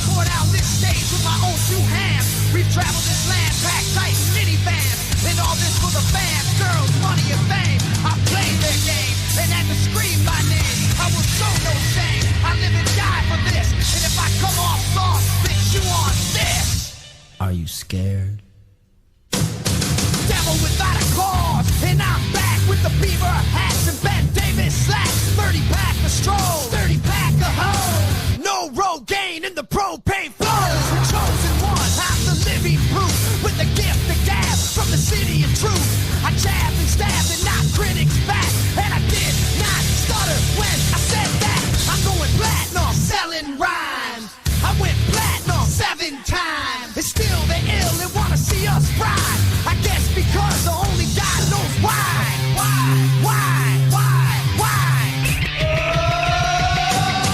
tore down this stage with my own two hands. We've traveled this land, packed tight in minivans. And all this for the fans, girls, money and fame. I played their game and had to scream my name. I will show no shame. I live and die for this. And if I come off soft, bitch, you on this. Are you scared? Devil without a cause, and I'm back with the beaver hats and Ben Davis slacks. 30 pack of strolls, 30 pack of hoes. No Rogaine in the propane flows. The chosen one, I'm the living proof with the gift of gab from the city of truth. I jabbed and stabbed and knocked critics back, and I did not stutter when I said that. I'm going platinum, selling rhymes. I went platinum 7 times. And still they ill and wanna see us ride. I guess because only God knows why.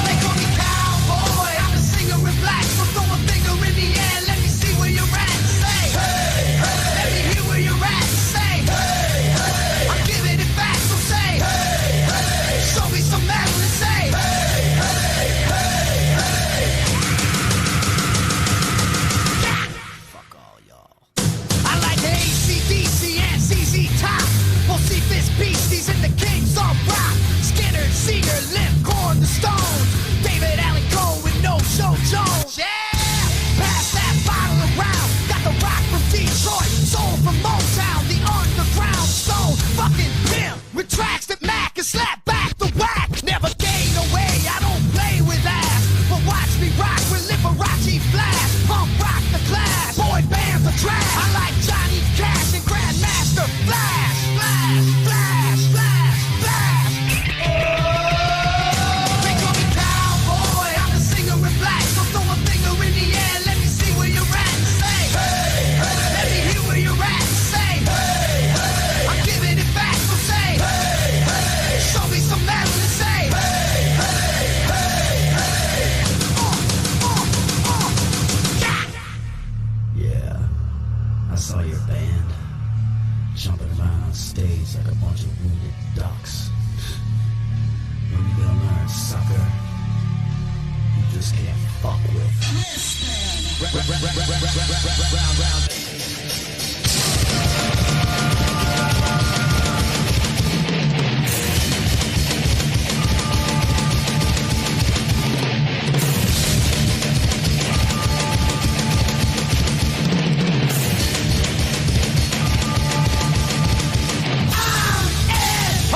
They call me cowboy, I'm a singer in black. So throw a finger in the air, let me see where you're at. Say, hey, hey. Let me hear where you're at. Say, hey, hey. I'm giving it back, so say, hey, hey. Show me some metal and say, hey, hey, hey, hey. Yeah. Fuck all y'all. I like the AC/DC and ZZ Top. Vociferous beasties and the kings of rock. Skinner, Seeger, Limp, Corn, the Stones. David Allen Coe with No Show Jones. Yeah! Pass that bottle around. Got the rock from Detroit, soul from Motown, the underground soul. Fucking pimp with tracks that Mac and slap back the whack. Never gain away, I don't play with ass. But watch me rock with Liberace Flash. Punk rock the class, boy bands are trash. I like Johnny Cash and Grandmaster Flash. Flash, flash, flash, flash. They call me cowboy, I'm a singer in black. So throw a finger in the air, let me see where you're at. Say, hey, hey. Let me hear where you're at. Say, hey, hey. I'm giving it back, so say, hey, hey. Show me some metal and say, hey, hey, hey, hey. Yeah, I saw your band jumping around on stage like a bunch of wounded ducks. When you gonna learn, sucker? You just can't fuck with.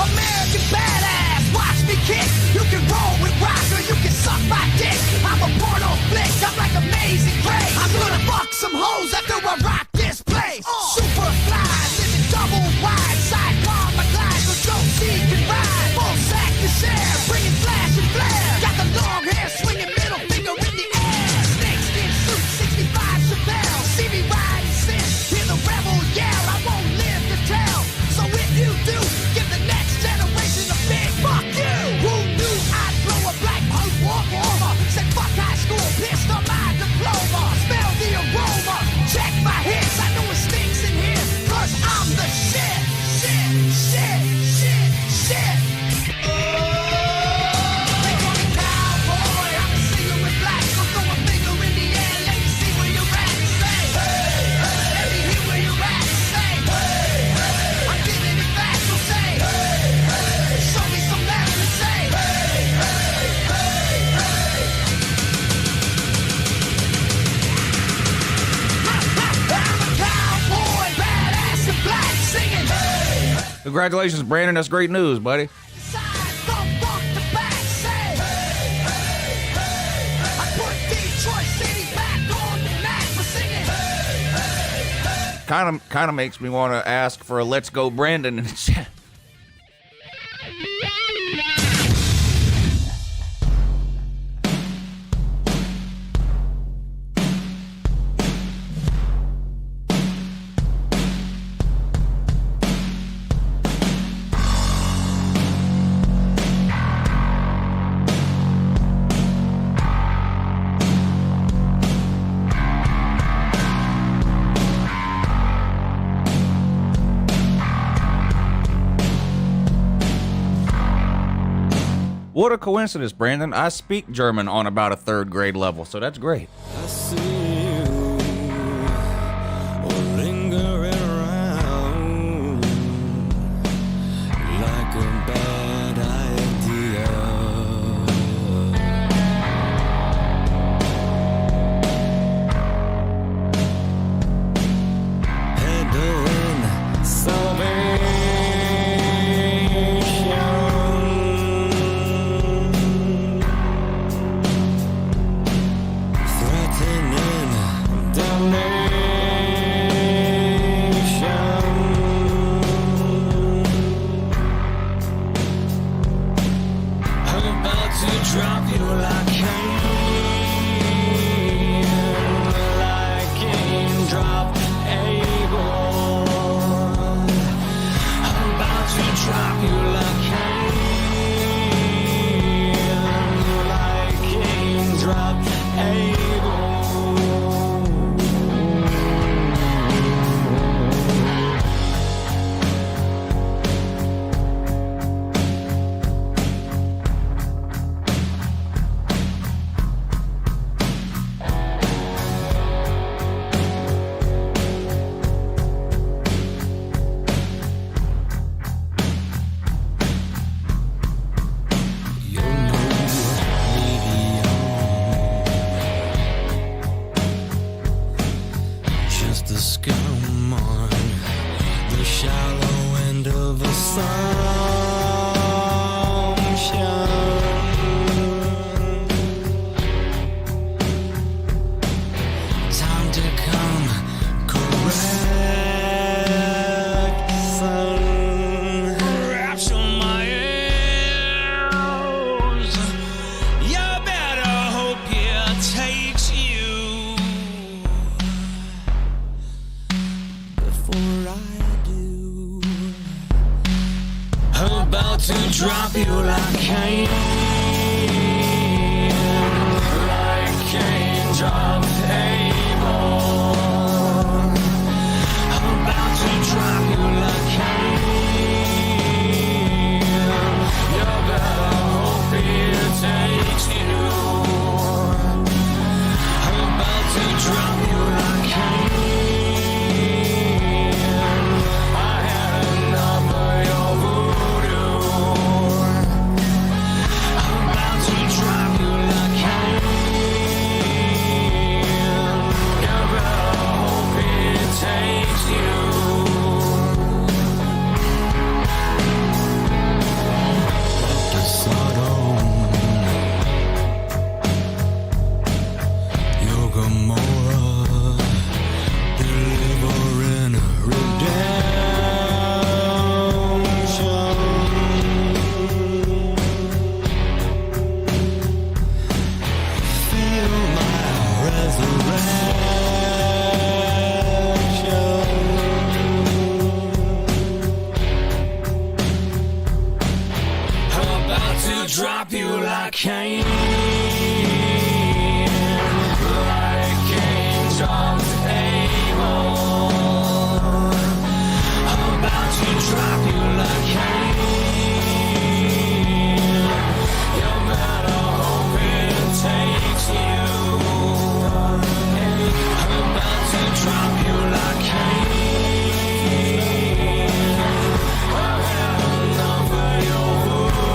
American badass, watch me kick. You can roll with rock or you can suck my dick. I'm a porno flick, I'm like Amazing Grace. I'm gonna fuck some hoes after I rock this place. Super fly, living double wide, sidecar my glide so Joe C can ride. Full sack to share, bringing flash and flare. Got the long hair, swinging middle finger in the air. Snakeskin suit, 65 Chevelle. See me ride and sin, hear the rebel yell. I won't live to tell, so if you do, give the next generation a big fuck you. Who knew I'd blow a black punk walk over? Said fuck high school, pissed on my diploma. Smell the aroma, check my hits. I know it stinks in here, cause I'm the shit. They call me cowboy, I'm a singer in black. So throw a finger in the air, let me see where you're at. Say, hey, hey. Let me hear where you're at. Say, hey, hey. I'm giving it back, so say, hey, hey. Show me some metal and say, hey, hey, hey, hey. I'm a cowboy, badass and black, singing, hey, hey. Congratulations, Brandon. That's great news, buddy. Side from front to back, say, hey, hey, hey. I put Detroit City back on the map for singing, hey, hey, hey. Kind of makes me want to ask for a "Let's Go, Brandon" in the chat. What a coincidence, Brandon. I speak German on about a 3rd grade level, so that's great. I see you lingering around like a bad idea. Heading salvation, threatening damnation. I'm about to drop you like Cain drop Abel. I'm about to drop you like Cain drop Abel. You're no medium, just a scum on the shallow end of assumption. Time to come correct, son. Rapture my ears. You better hope it takes you before I do. I'm about to drop you like Cain dropped Abel. I'm about to drop you like Cain. You better hope it takes you. I'm about to drop you like Cain. I had enough of your voodoo. I'm about to drop you like Cain. You better hope it takes you. Dr. Sodom, your Gomorrah, delivering redemption. Feel my resurrection. I'm about to drop you like Cain dropped Abel. I'm about to drop you like Cain. You better hope it takes you. I'm about to drop you like Cain. I've had enough of your voodoo.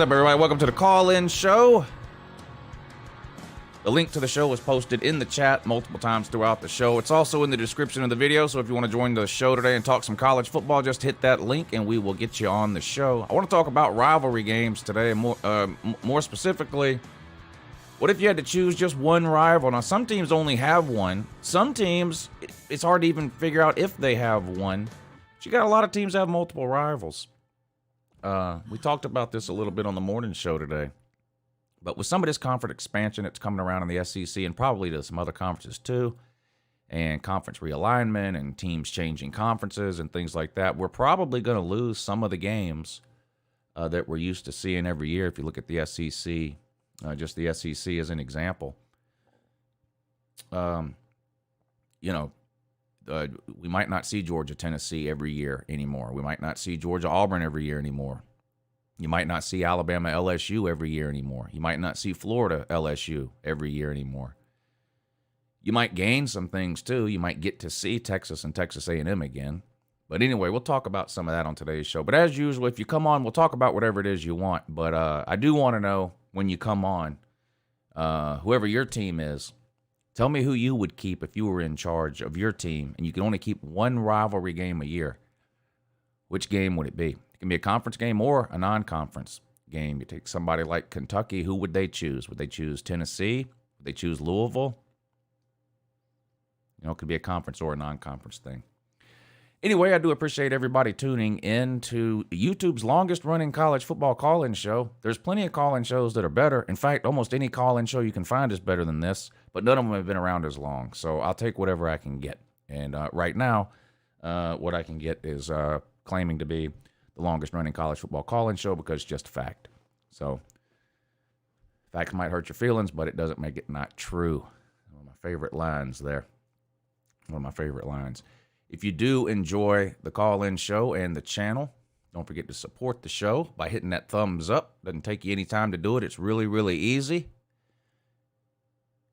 What's up, everybody? Welcome to the call-in show. The link to the show was posted in the chat multiple times throughout the show. It's also in the description of the video, so if you want to join the show today and talk some college football, just hit that link and we will get you on the show. I want to talk about rivalry games today, and more specifically, what if you had to choose just one rival? Now, some teams only have one. Some teams, it's hard to even figure out if they have one. But you got a lot of teams that have multiple rivals. We talked about this a little bit on the morning show today. But with some of this conference expansion that's coming around in the SEC and probably to some other conferences too, and conference realignment and teams changing conferences and things like that, we're probably going to lose some of the games that we're used to seeing every year. If you look at the SEC, just the SEC as an example, we might not see Georgia, Tennessee every year anymore. We might not see Georgia, Auburn every year anymore. You might not see Alabama, LSU every year anymore. You might not see Florida, LSU every year anymore. You might gain some things too. You might get to see Texas and Texas A&M again. But anyway, we'll talk about some of that on today's show. But as usual, if you come on, we'll talk about whatever it is you want. But I do want to know when you come on, whoever your team is, tell me who you would keep if you were in charge of your team and you can only keep one rivalry game a year. Which game would it be? It can be a conference game or a non-conference game. You take somebody like Kentucky, who would they choose? Would they choose Tennessee? Would they choose Louisville? It could be a conference or a non-conference thing. Anyway, I do appreciate everybody tuning in to YouTube's longest-running college football call-in show. There's plenty of call-in shows that are better. In fact, almost any call-in show you can find is better than this, but none of them have been around as long. So I'll take whatever I can get. And right now, what I can get is claiming to be the longest-running college football call-in show because it's just a fact. So facts might hurt your feelings, but it doesn't make it not true. One of my favorite lines there. One of my favorite lines. If you do enjoy the call-in show and the channel, don't forget to support the show by hitting that thumbs up. Doesn't take you any time to do it. It's really, really easy.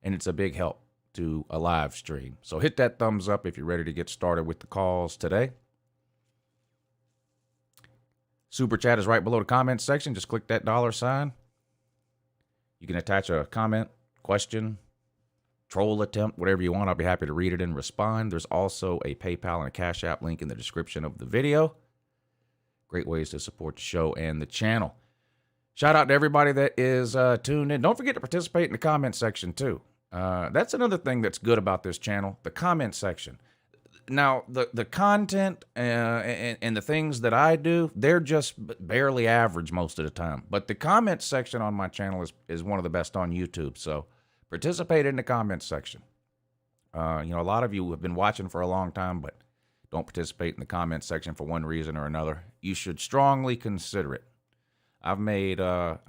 And it's a big help to a live stream. So hit that thumbs up if you're ready to get started with the calls today. Super Chat is right below the comment section. Just click that $sign. You can attach a comment, question, troll attempt, whatever you want. I'll be happy to read it and respond. There's also a PayPal and a Cash App link in the description of the video. Great ways to support the show and the channel. Shout out to everybody that is tuned in. Don't forget to participate in the comment section too. That's another thing that's good about this channel, the comment section. Now, the content and the things that I do, they're just barely average most of the time. But the comment section on my channel is one of the best on YouTube. So participate in the comment section. A lot of you have been watching for a long time, but don't participate in the comment section for one reason or another. You should strongly consider it. I've met a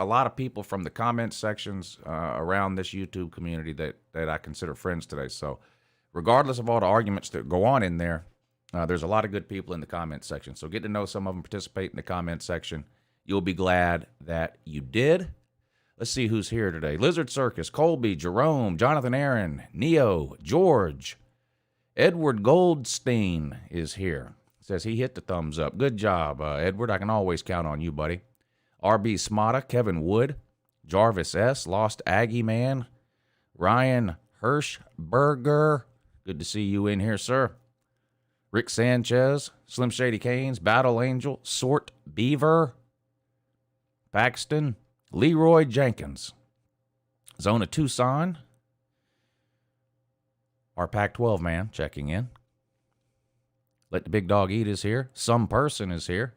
lot of people from the comment sections around this YouTube community that I consider friends today. So regardless of all the arguments that go on in there, there's a lot of good people in the comment section. So get to know some of them, participate in the comment section. You'll be glad that you did. Let's see who's here today. Lizard Circus, Colby, Jerome, Jonathan Aaron, Neo, George, Edward Goldstein is here. Says he hit the thumbs up. Good job, Edward. I can always count on you, buddy. RB Smata, Kevin Wood, Jarvis S., Lost Aggie Man, Ryan Hirschberger. Good to see you in here, sir. Rick Sanchez, Slim Shady Canes, Battle Angel, Sort Beaver, Paxton, Leroy Jenkins, Zona Tucson, our Pac-12 man checking in. Let the Big Dog Eat is here. Some person is here.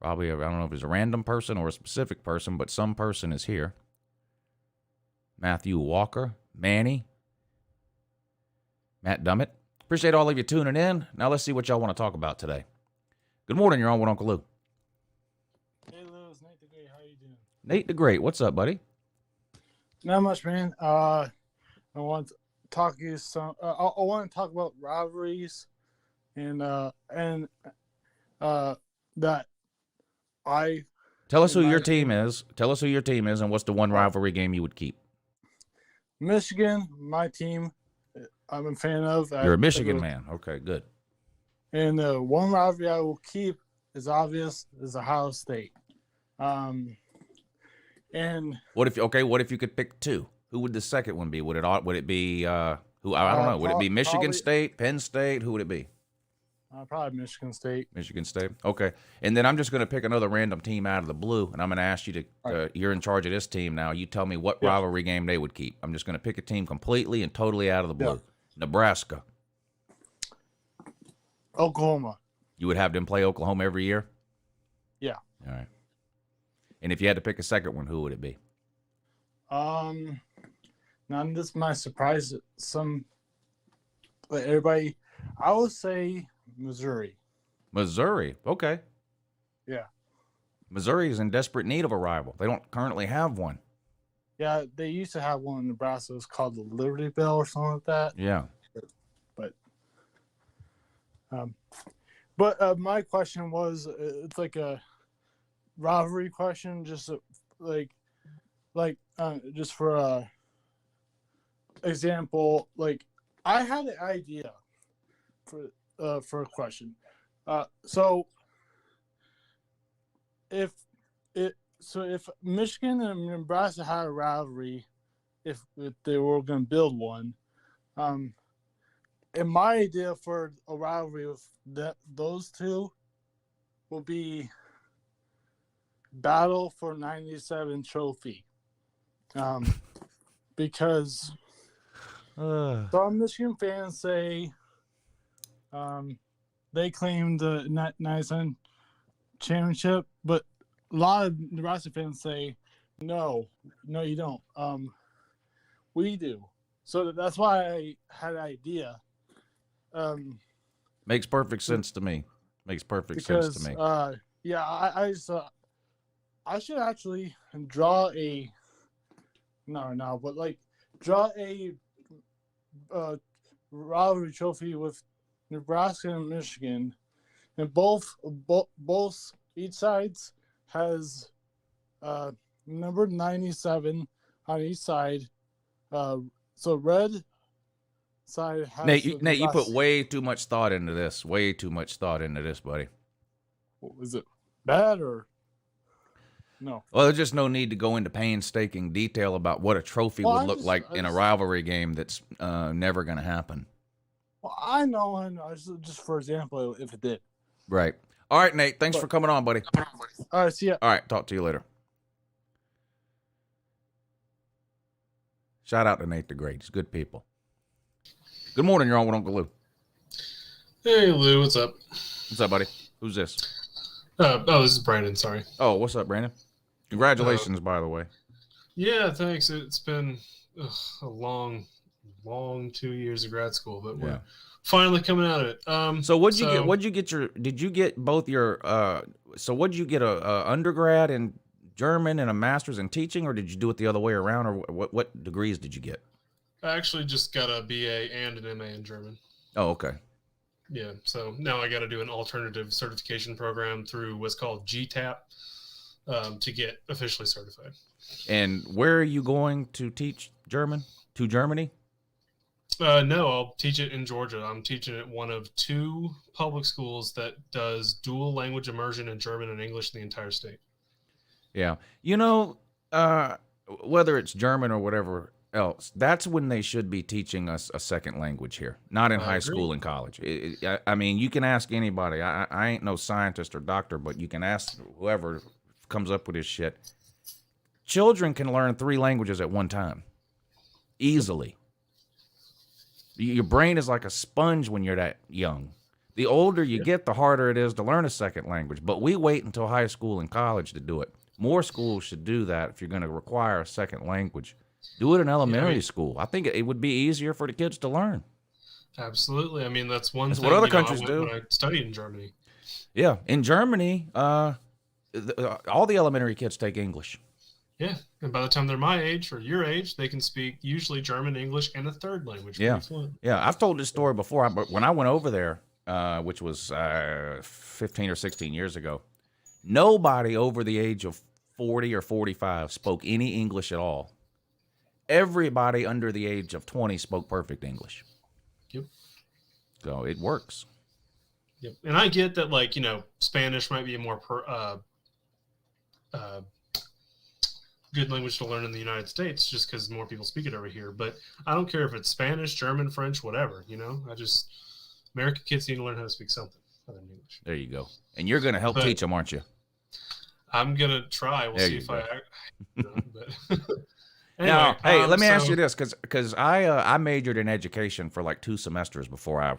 Probably, I don't know if it's a random person or a specific person, but some person is here. Matthew Walker, Manny, Matt Dummett. Appreciate all of you tuning in. Now let's see what y'all want to talk about today. Good morning, you're on with Uncle Lou. Hey, Lou, it's Nate the Great. How you doing? Nate the Great, what's up, buddy? Not much, man. I want to talk you some. I want to talk about rivalries, and that I. Tell us who your team is. Tell us who your team is, and what's the one rivalry game you would keep? Michigan, my team. I'm a fan of. You're a Michigan man. Okay, good. And one rivalry I will keep is obvious is Ohio State. And What if you could pick two? Who would the second one be? Would it be who? I don't know. Would it be Michigan probably, State, Penn State? Who would it be? probably Michigan State. Michigan State. Okay. And then I'm just going to pick another random team out of the blue, and I'm going to ask you to. You're in charge of this team now. You tell me what rivalry game they would keep. I'm just going to pick a team completely and totally out of the blue. Yeah. Nebraska. Oklahoma. You would have them play Oklahoma every year? Yeah. All right. And if you had to pick a second one, who would it be? Now this might surprise everybody. I would say Missouri. Missouri. Okay. Yeah. Missouri is in desperate need of a rival. They don't currently have one. Yeah, they used to have one in Nebraska. It's called the Liberty Bell or something like that. Yeah. But my question was, it's like a rivalry question, just just for example, like I had an idea for a question. So if Michigan and Nebraska had a rivalry, if they were going to build one, and my idea for a rivalry with those two will be battle for 97 trophy. Because some Michigan fans say they claim the 97 championship, but a lot of Nebraska fans say, no, you don't. We do. So that's why I had an idea. Makes perfect sense to me. I should actually draw a rivalry trophy with Nebraska and Michigan, and both each sides has number 97 on each side. So red side has Nate, you put way too much thought into this. Way too much thought into this, buddy. Is it bad or no? Well, there's just no need to go into painstaking detail about what a trophy would look like in a rivalry game that's never going to happen. Well, I know. Just for example, if it did. Right. All right, Nate. Thanks for coming on, buddy. All right. See ya. All right. Talk to you later. Shout out to Nate the Great. He's good people. Good morning. You're on with Uncle Lou. Hey, Lou. What's up? What's up, buddy? Who's this? This is Brandon. Sorry. Oh, what's up, Brandon? Congratulations, by the way. Yeah, thanks. It's been a long 2 years of grad school, but we're finally coming out of it. So what'd you get? Did you get both your? So what'd you get? A undergrad in German and a master's in teaching, or did you do it the other way around, or what degrees did you get? I actually just got a BA and an MA in German. Oh, okay. Yeah, so now I got to do an alternative certification program through what's called GTAP to get officially certified. And where are you going to teach German? To Germany? No, I'll teach it in Georgia. I'm teaching at one of two public schools that does dual language immersion in German and English in the entire state. Yeah. Whether it's German or whatever else, that's when they should be teaching us a second language here, not in high school and college. I mean, you can ask anybody. I ain't no scientist or doctor, but you can ask whoever comes up with this shit. Children can learn 3 languages at one time, easily. Your brain is like a sponge when you're that young. The older you get, the harder it is to learn a second language. But we wait until high school and college to do it. More schools should do that if you're going to require a second language. Do it in elementary school. I think it would be easier for the kids to learn. Absolutely. I mean, that's thing, what other countries do. When I studied in Germany. Yeah. In Germany, all the elementary kids take English. Yeah. And by the time they're my age or your age, they can speak usually German, English, and a third language. Yeah. Yeah. I've told this story before, but when I went over there, which was 15 or 16 years ago, nobody over the age of 40 or 45 spoke any English at all. Everybody under the age of 20 spoke perfect English. Yep. So it works. Yep. And I get that, like, Spanish might be a more good language to learn in the United States just because more people speak it over here. But I don't care if it's Spanish, German, French, whatever. American kids need to learn how to speak something other than English. There you go. And you're going to help teach them, aren't you? I'm gonna try. We'll see if I. Anyway, now, hey, let me ask you this, because I majored in education for like 2 semesters before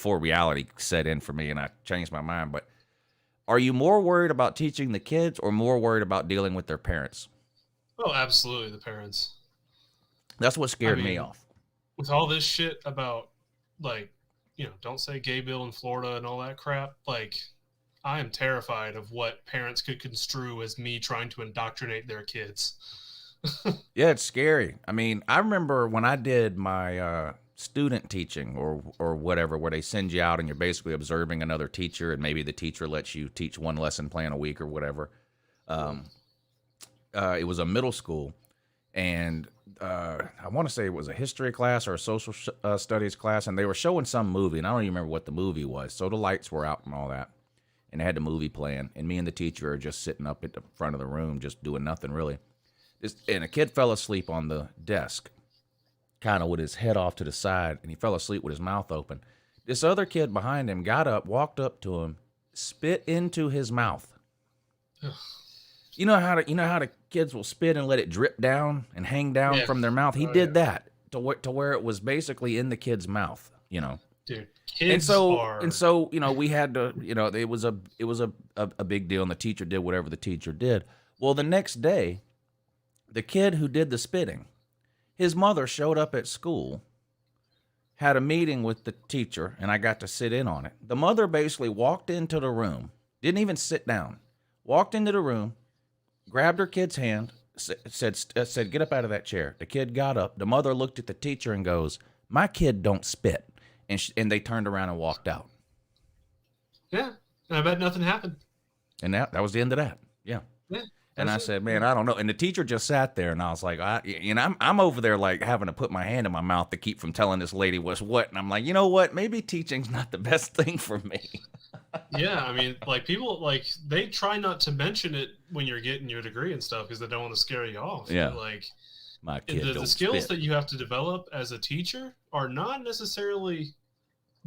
reality set in for me, and I changed my mind. But are you more worried about teaching the kids, or more worried about dealing with their parents? Oh, absolutely, the parents. That's what scared me off. With all this shit about, like, don't say gay bill in Florida and all that crap, like, I am terrified of what parents could construe as me trying to indoctrinate their kids. Yeah, it's scary. I mean, I remember when I did my student teaching or whatever, where they send you out and you're basically observing another teacher, and maybe the teacher lets you teach 1 lesson plan a week or whatever. It was a middle school, and I want to say it was a history class or a social studies class, and they were showing some movie, and I don't even remember what the movie was. So the lights were out and all that, and they had the movie playing, and me and the teacher are just sitting up at the front of the room, just doing nothing really. And a kid fell asleep on the desk, kind of with his head off to the side, and he fell asleep with his mouth open. This other kid behind him got up, walked up to him, spit into his mouth. Ugh. You know how the kids will spit and let it drip down and hang down from their mouth. He did that to where it was basically in the kid's mouth. Dude, kids are... and so we had to, it was a big deal, and the teacher did whatever the teacher did. Well, the next day, the kid who did the spitting, his mother showed up at school, had a meeting with the teacher, and I got to sit in on it. The mother basically walked into the room, didn't even sit down, walked into the room, grabbed her kid's hand, said, "Get up out of that chair." The kid got up. The mother looked at the teacher and goes, "My kid don't spit." And they turned around and walked out. Yeah, and I bet nothing happened. And that was the end of that. Yeah. And I said, "Man, I don't know." And the teacher just sat there, and I was like, I'm over there like having to put my hand in my mouth to keep from telling this lady what's what. And I'm like, you know what? Maybe teaching's not the best thing for me. Yeah, I mean, like, people, like, they try not to mention it when you're getting your degree and stuff because they don't want to scare you off. Yeah. But, like, my kid the skills that you have to develop as a teacher are not necessarily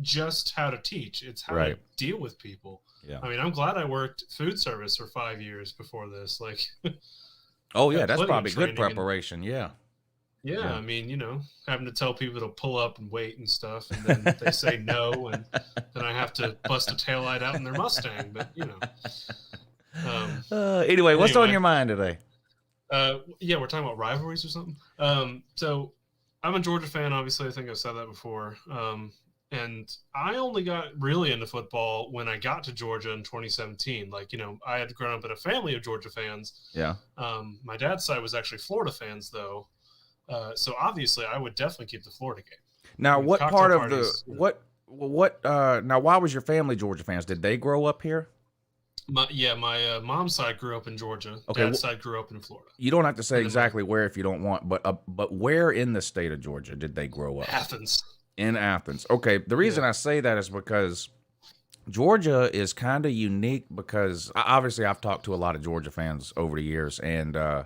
just how to teach. It's how to deal with people. Yeah. I mean, I'm glad I worked food service for 5 years before this. Like, oh yeah, that's probably good preparation. Yeah, I mean, having to tell people to pull up and wait and stuff, and then they say no, and then I have to bust a taillight out in their Mustang. But anyway, what's on your mind today? Yeah, we're talking about rivalries or something. So I'm a Georgia fan. Obviously, I think I've said that before. And I only got really into football when I got to Georgia in 2017. Like, I had grown up in a family of Georgia fans. Yeah. My dad's side was actually Florida fans, though. So obviously, I would definitely keep the Florida game. Now, what part of now, why was your family Georgia fans? Did they grow up here? My mom's side grew up in Georgia. Okay, dad's side grew up in Florida. You don't have to say exactly where if you don't want, but where in the state of Georgia did they grow up? Athens. In Athens. Okay, the reason I say that is because Georgia is kind of unique because obviously I've talked to a lot of Georgia fans over the years, and a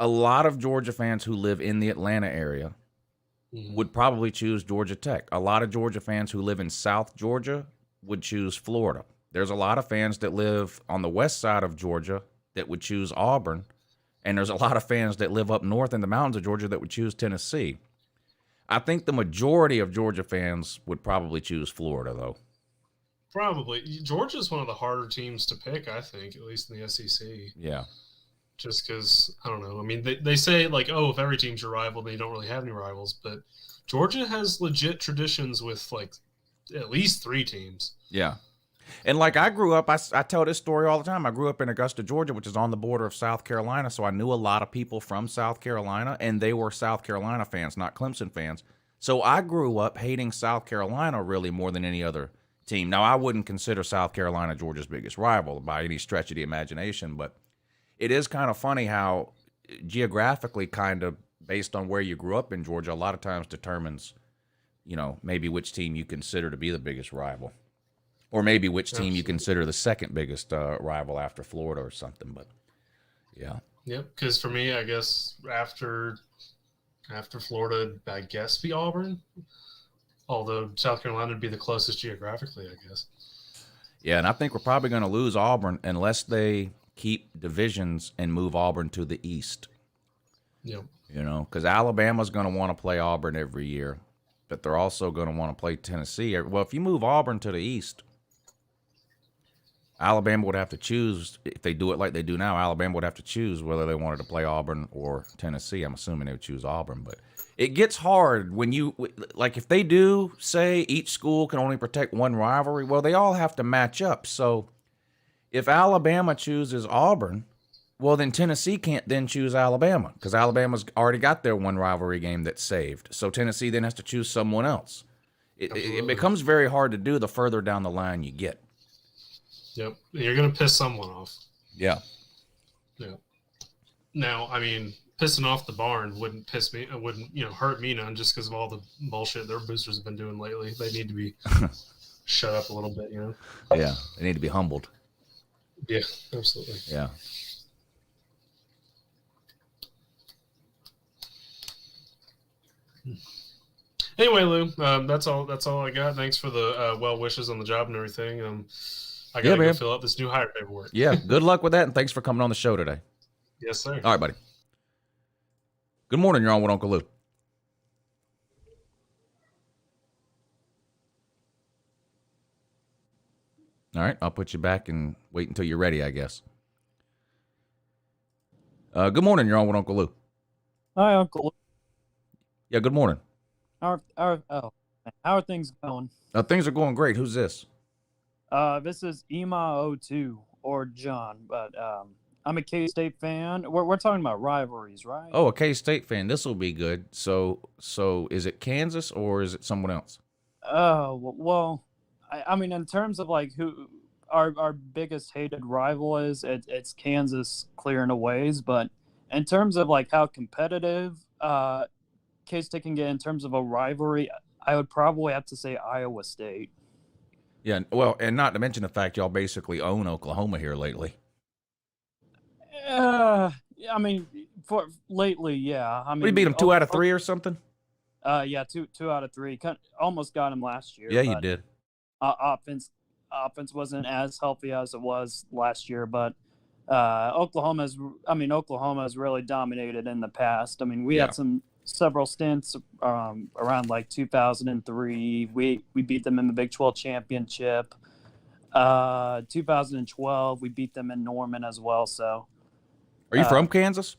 lot of Georgia fans who live in the Atlanta area would probably choose Georgia Tech. A lot of Georgia fans who live in South Georgia would choose Florida. There's a lot of fans that live on the west side of Georgia that would choose Auburn, and there's a lot of fans that live up north in the mountains of Georgia that would choose Tennessee. I think the majority of Georgia fans would probably choose Florida, though. Probably. Georgia's one of the harder teams to pick, I think, at least in the SEC. Yeah. Just because, I don't know. I mean, they say, like, oh, if every team's your rival, then you don't really have any rivals. But Georgia has legit traditions with, like, at least 3 teams. Yeah. And like I grew up, I tell this story all the time. I grew up in Augusta, Georgia, which is on the border of South Carolina. So I knew a lot of people from South Carolina, and they were South Carolina fans, not Clemson fans. So I grew up hating South Carolina really more than any other team. Now, I wouldn't consider South Carolina Georgia's biggest rival by any stretch of the imagination, but it is kind of funny how geographically, kind of based on where you grew up in Georgia, a lot of times determines, maybe which team you consider to be the biggest rival. Or maybe which team you consider the second biggest rival after Florida or something. But yeah. Yep. Because for me, I guess after Florida, I guess be Auburn. Although South Carolina would be the closest geographically, I guess. Yeah, and I think we're probably going to lose Auburn unless they keep divisions and move Auburn to the East. Yep. You know, because Alabama's going to want to play Auburn every year, but they're also going to want to play Tennessee. Well, if you move Auburn to the East, Alabama would have to choose. If they do it like they do now, Alabama would have to choose whether they wanted to play Auburn or Tennessee. I'm assuming they would choose Auburn, but it gets hard when you, like, if they do say each school can only protect one rivalry, well, they all have to match up. So if Alabama chooses Auburn, well, then Tennessee can't then choose Alabama because Alabama's already got their one rivalry game that's saved. So Tennessee then has to choose someone else. It becomes very hard to do the further down the line you get. Yep. You're going to piss someone off. Yeah. Yeah. Now, I mean, pissing off the barn wouldn't hurt me none just because of all the bullshit their boosters have been doing lately. They need to be shut up a little bit, you know? Yeah. They need to be humbled. Yeah, absolutely. Yeah. Anyway, Lou, that's all I got. Thanks for the well wishes on the job and everything. I gotta go fill out this new hire paperwork. Yeah, good luck with that, and thanks for coming on the show today. Yes, sir. All right, buddy. Good morning. You're on with Uncle Lou. All right, I'll put you back and wait until you're ready, I guess. Good morning. You're on with Uncle Lou. Hi, Uncle. Yeah, good morning. How are things going? Things are going great. Who's this? This is Ema02 or John, but I'm a K-State fan. We're talking about rivalries, right? Oh, a K-State fan. This will be good. So is it Kansas or is it someone else? Well, I mean, in terms of like who our biggest hated rival is, it's Kansas clear in a ways, but in terms of like how competitive K-State can get in terms of a rivalry, I would probably have to say Iowa State. Yeah, well, and not to mention the fact y'all basically own Oklahoma here lately. I mean, for lately, yeah. I mean, We beat them 2 out of 3 or something. Yeah, two out of 3. Almost got him last year. Yeah, you did. Offense wasn't as healthy as it was last year, but Oklahoma's really dominated in the past. I mean, we had several stints around like 2003. We beat them in the Big 12 championship. 2012, we beat them in Norman as well. So, are you from Kansas?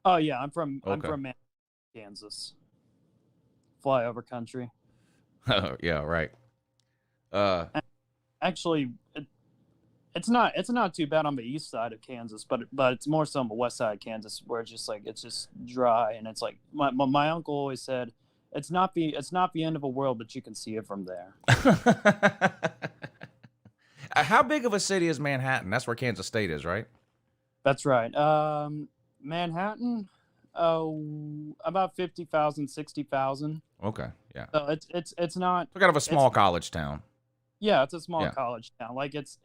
Oh yeah, I'm from Kansas. Flyover country. Yeah, right. Actually, it's not too bad on the east side of Kansas, but it's more so on the west side of Kansas where it's just dry, and it's like my uncle always said, it's not the end of the world, but you can see it from there. How big of a city is Manhattan? That's where Kansas State is, right? That's right. Manhattan, about 50,000, 60,000. Okay, yeah. So it's not. It's kind of a small college town. Yeah, it's a small college town. Like it's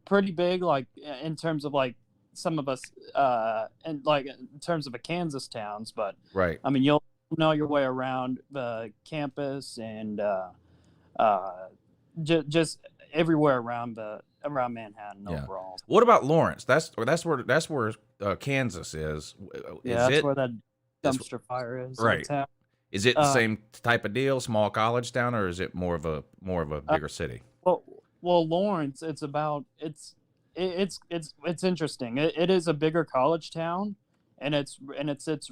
pretty big. Like in terms of like some of us, and like in terms of the Kansas towns. But right. I mean, you'll know your way around the campus and just everywhere around Manhattan overall. What about Lawrence? That's where Kansas is. That's where that dumpster fire is. Right. Is it the same type of deal, small college town, or is it more of a bigger city? Well, Lawrence, it's interesting. It is a bigger college town, and it's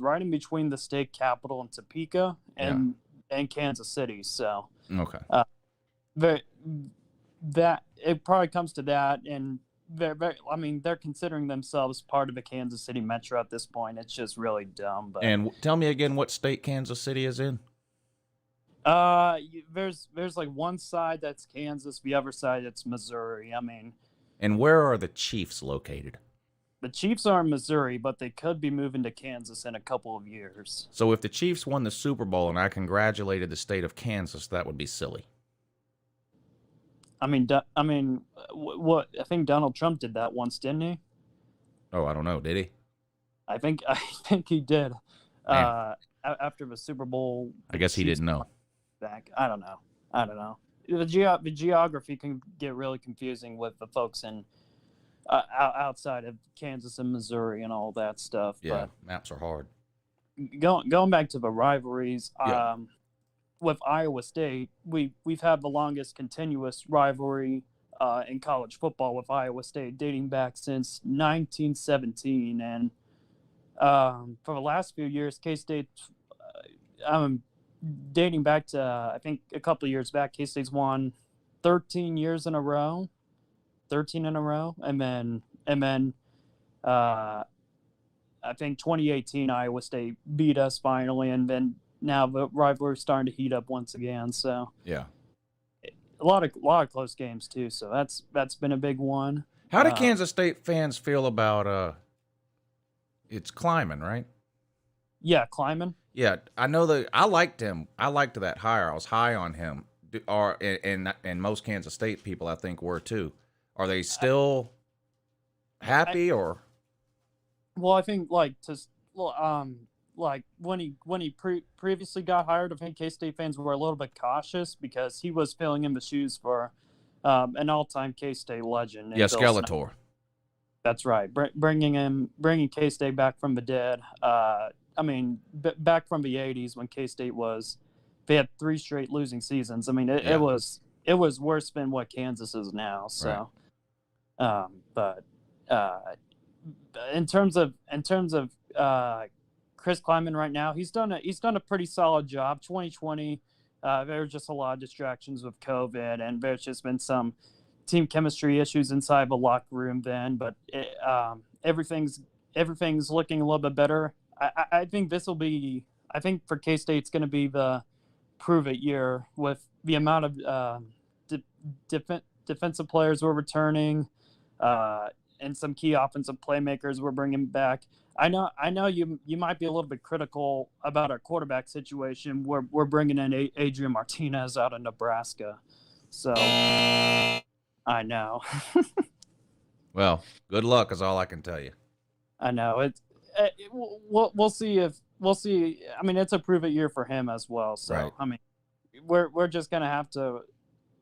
right in between the state capital and Topeka and Kansas City. So okay, that it probably comes to that, and they're considering themselves part of the Kansas City Metro at this point. It's just really dumb. But and tell me again, what state Kansas City is in? There's like one side that's Kansas, the other side it's Missouri. I mean, and where are the Chiefs located? The Chiefs are in Missouri, but they could be moving to Kansas in a couple of years. So if the Chiefs won the Super Bowl and I congratulated the state of Kansas, that would be silly. What I think Donald Trump did that once, didn't he? Oh, I don't know. Did he? I think he did. Man. After the Super Bowl, I guess he Chiefs didn't know. back. I don't know. The geography can get really confusing with the folks in outside of Kansas and Missouri and all that stuff. Yeah, maps are hard. But going back to the rivalries, Yeah. with Iowa State, we've had the longest continuous rivalry in college football with Iowa State, dating back since 1917, and for the last few years, K-State, dating back to I think a couple of years back, K-State's won 13 years in a row, 13 in a row, and then I think 2018 Iowa State beat us finally, and then now the rivalry's starting to heat up once again. So Yeah. a lot of close games too. So that's been a big one. How do Kansas State fans feel about it's Kleiman, right? Yeah, Kleiman. Yeah, I know that I liked him. I liked that hire. I was high on him. And most Kansas State people I think were too. Are they still happy or? Well, I think like when he previously got hired, I think K-State fans were a little bit cautious because he was filling in the shoes for an all-time K-State legend. Yeah, Bill Snyder. Skeletor. That's right. Bringing K-State back from the dead. Back from the '80s when K-State they had 3 straight losing seasons. I mean, it was worse than what Kansas is now. So, but in terms of Chris Kleiman right now, he's done a pretty solid job. 2020, there were just a lot of distractions with COVID, and there's just been some team chemistry issues inside the locker room then, but everything's looking a little bit better. I think for K-State it's going to be the prove it year with the amount of defensive players we're returning and some key offensive playmakers we're bringing back. I know you might be a little bit critical about our quarterback situation. We're bringing in Adrian Martinez out of Nebraska, so I know. Well, good luck is all I can tell you. I know we'll see. I mean, it's a prove it year for him as well. So Right. I mean, we're just gonna have to.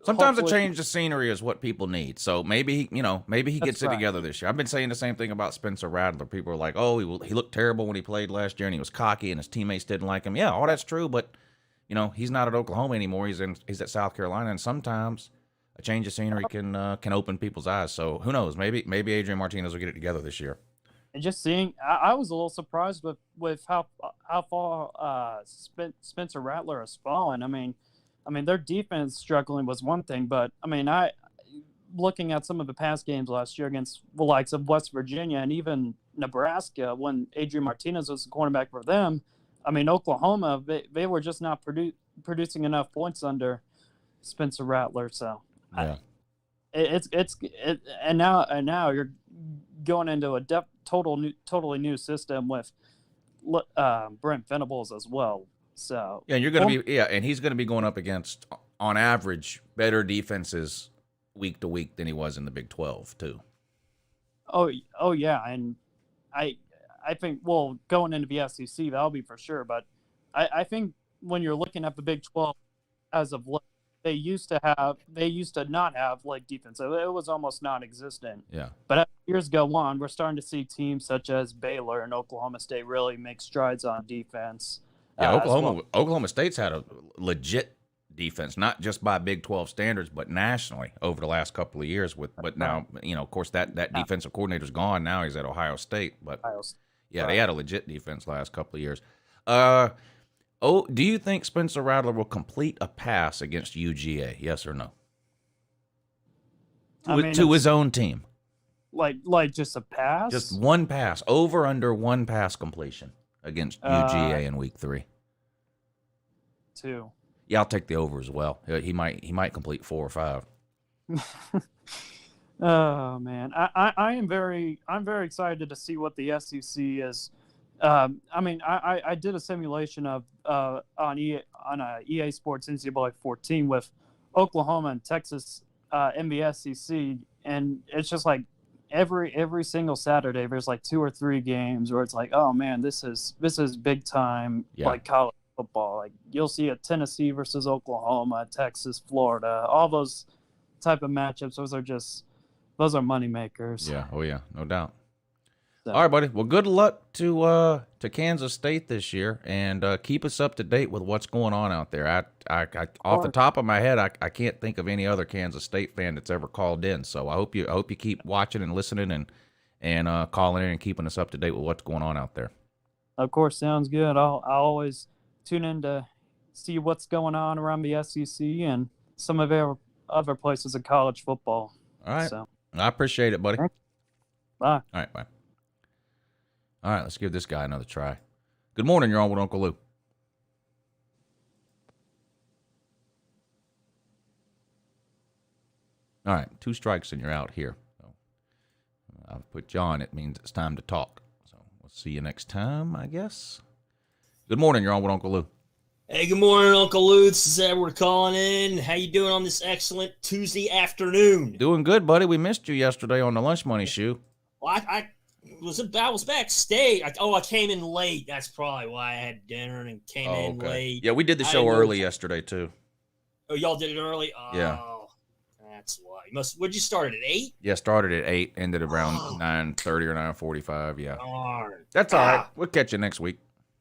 Sometimes a hopefully- change of scenery is what people need. So maybe he gets it right. together this year. I've been saying the same thing about Spencer Rattler. People are like, "Oh, he looked terrible when he played last year, and he was cocky, and his teammates didn't like him." Yeah, all that's true, but he's not at Oklahoma anymore. He's at South Carolina, and sometimes a change of scenery can open people's eyes. So who knows? Maybe Adrian Martinez will get it together this year. And just seeing, I was a little surprised with how far Spencer Rattler has fallen. I mean, their defense struggling was one thing, but I mean, looking at some of the past games last year against the likes of West Virginia and even Nebraska, when Adrian Martinez was the cornerback for them, I mean, Oklahoma, they were just not producing enough points under Spencer Rattler. So Yeah. and now you're going into a totally new system with Brent Venables as well. So Yeah, and you're going to be and he's going to be going up against, on average, better defenses week to week than he was in the Big 12 too. Oh yeah, and I think going into the SEC that'll be for sure. But I think when you're looking at the Big 12 as of late, they used to not have like defense. It was almost non-existent. Yeah. But as years go on, we're starting to see teams such as Baylor and Oklahoma State really make strides on defense. Yeah, as well. Oklahoma State's had a legit defense, not just by Big 12 standards, but nationally over the last couple of years. But now, of course, that defensive coordinator's gone. Now he's at Ohio State. But yeah, they had a legit defense last couple of years. Do you think Spencer Rattler will complete a pass against UGA? Yes or no? To his own team. Like just a pass? Just one pass, over under one pass completion against UGA in week 3. 2. Yeah, I'll take the over as well. He might complete 4 or 5. Oh man, I'm very excited to see what the SEC is. I did a simulation of on EA Sports NCAA 14 with Oklahoma and Texas in the SEC, and it's just like every single Saturday there's like 2 or 3 games where it's like, oh man, this is big time, Yeah. like college football. Like you'll see a Tennessee versus Oklahoma, Texas, Florida, all those type of matchups. Those are money makers. Yeah. Oh yeah, no doubt. So, All right, buddy. Well, good luck to Kansas State this year, and keep us up to date with what's going on out there. I off the top of my head, I can't think of any other Kansas State fan that's ever called in. So I hope you keep watching and listening and calling in and keeping us up to date with what's going on out there. of course, sounds good. I'll always tune in to see what's going on around the SEC and some of our other places of college football. All right. So, I appreciate it, buddy. bye. All right, bye. All right, let's give this guy another try. Good morning, you're on with Uncle Lou. All right, 2 strikes and you're out here. So I've put you on. It means it's time to talk. So we'll see you next time, I guess. Good morning, you're on with Uncle Lou. Hey, good morning, Uncle Lou. This is Edward calling in. How you doing on this excellent Tuesday afternoon? Doing good, buddy. We missed you yesterday on the Lunch Money Shoe. Well, I was backstage. I came in late. That's probably why I had dinner and came in late. Yeah, we did the I show didn't know- early yesterday, too. Oh, y'all did it early? Oh, Yeah. That's why. Would you start at 8? Yeah, started at 8, ended around 9:30 or 9:45. Yeah, Darn. that's all right. We'll catch you next week.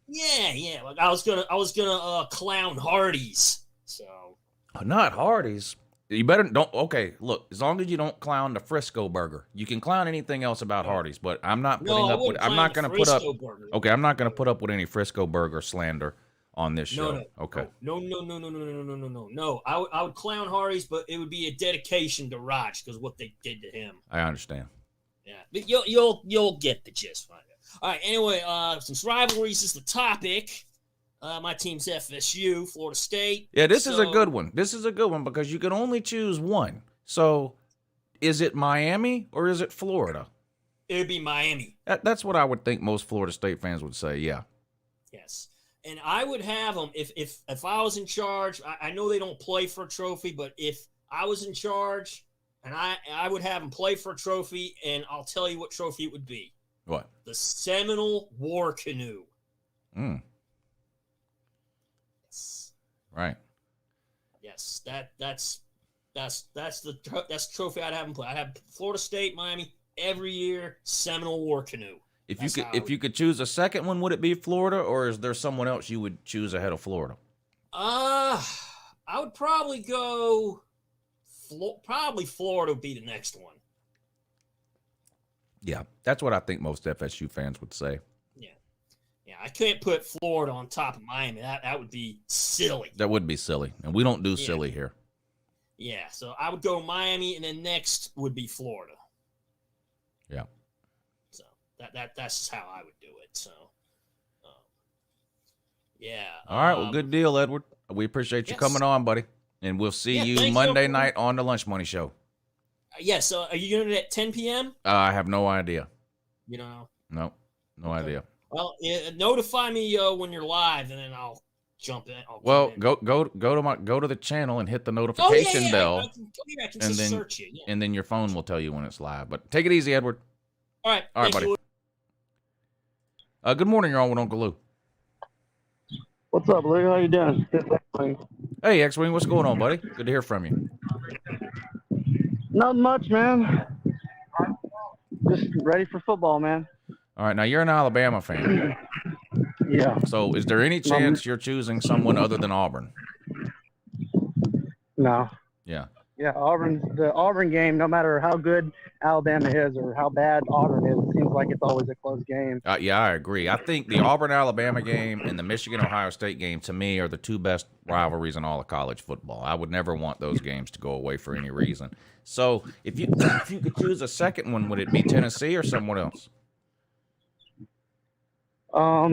Yeah. Like I was gonna clown Hardee's. So Not Hardee's. You better don't. Okay, look. As long as you don't clown the Frisco burger, you can clown anything else about Hardee's. But I'm not putting up with. I'm not going to put up. Okay, I'm not going to put up with any Frisco burger slander on this show. No. Okay. No. No. I would clown Hardee's, but it would be a dedication to Raj because what they did to him. I understand. Yeah, but you'll get the gist. All right. Anyway, since rivalries is the topic, my team's FSU, Florida State. Yeah, this is a good one. This is a good one because you can only choose one. So, is it Miami or is it Florida? It would be Miami. That's what I would think most Florida State fans would say. Yeah. Yes. And I would have them if I was in charge. I know they don't play for a trophy, but if I was in charge, and I would have them play for a trophy, and I'll tell you what trophy it would be. What? The Seminole War Canoe. Yes. Right. Yes. That's the trophy I'd have them play. I'd have Florida State, Miami every year. Seminole War Canoe. If you could choose a second one, would it be Florida, or is there someone else you would choose ahead of Florida? I would probably go. Probably Florida would be the next one. Yeah, that's what I think most FSU fans would say. Yeah, I couldn't put Florida on top of Miami. That would be silly. That would be silly, and we don't do silly here. Yeah, so I would go Miami, and then next would be Florida. Yeah. So that's how I would do it. So, yeah. All right. Well, good deal, Edward. We appreciate you coming on, buddy, and we'll see you Monday night on the Lunch Money Show. Yes. So, are you doing it at 10 p.m.? I have no idea. You know. No idea. Well, notify me when you're live, and then I'll jump in. Go to the channel and hit the notification bell. I can and just then search you. Yeah. and then your phone will tell you when it's live. But take it easy, Edward. All right, All right, buddy. Good morning. You're on with Uncle Lou. What's up, Lou? How you doing? Hey, X-Wing. What's going on, buddy? Good to hear from you. Not much, man. Just ready for football, man. All right. Now you're an Alabama fan. Yeah. So is there any chance you're choosing someone other than Auburn? No. Yeah. Yeah, the Auburn game, no matter how good Alabama is or how bad Auburn is, it seems like it's always a close game. Yeah, I agree. I think the Auburn-Alabama game and the Michigan-Ohio State game, to me, are the two best rivalries in all of college football. I would never want those games to go away for any reason. So if you could choose a second one, would it be Tennessee or someone else? I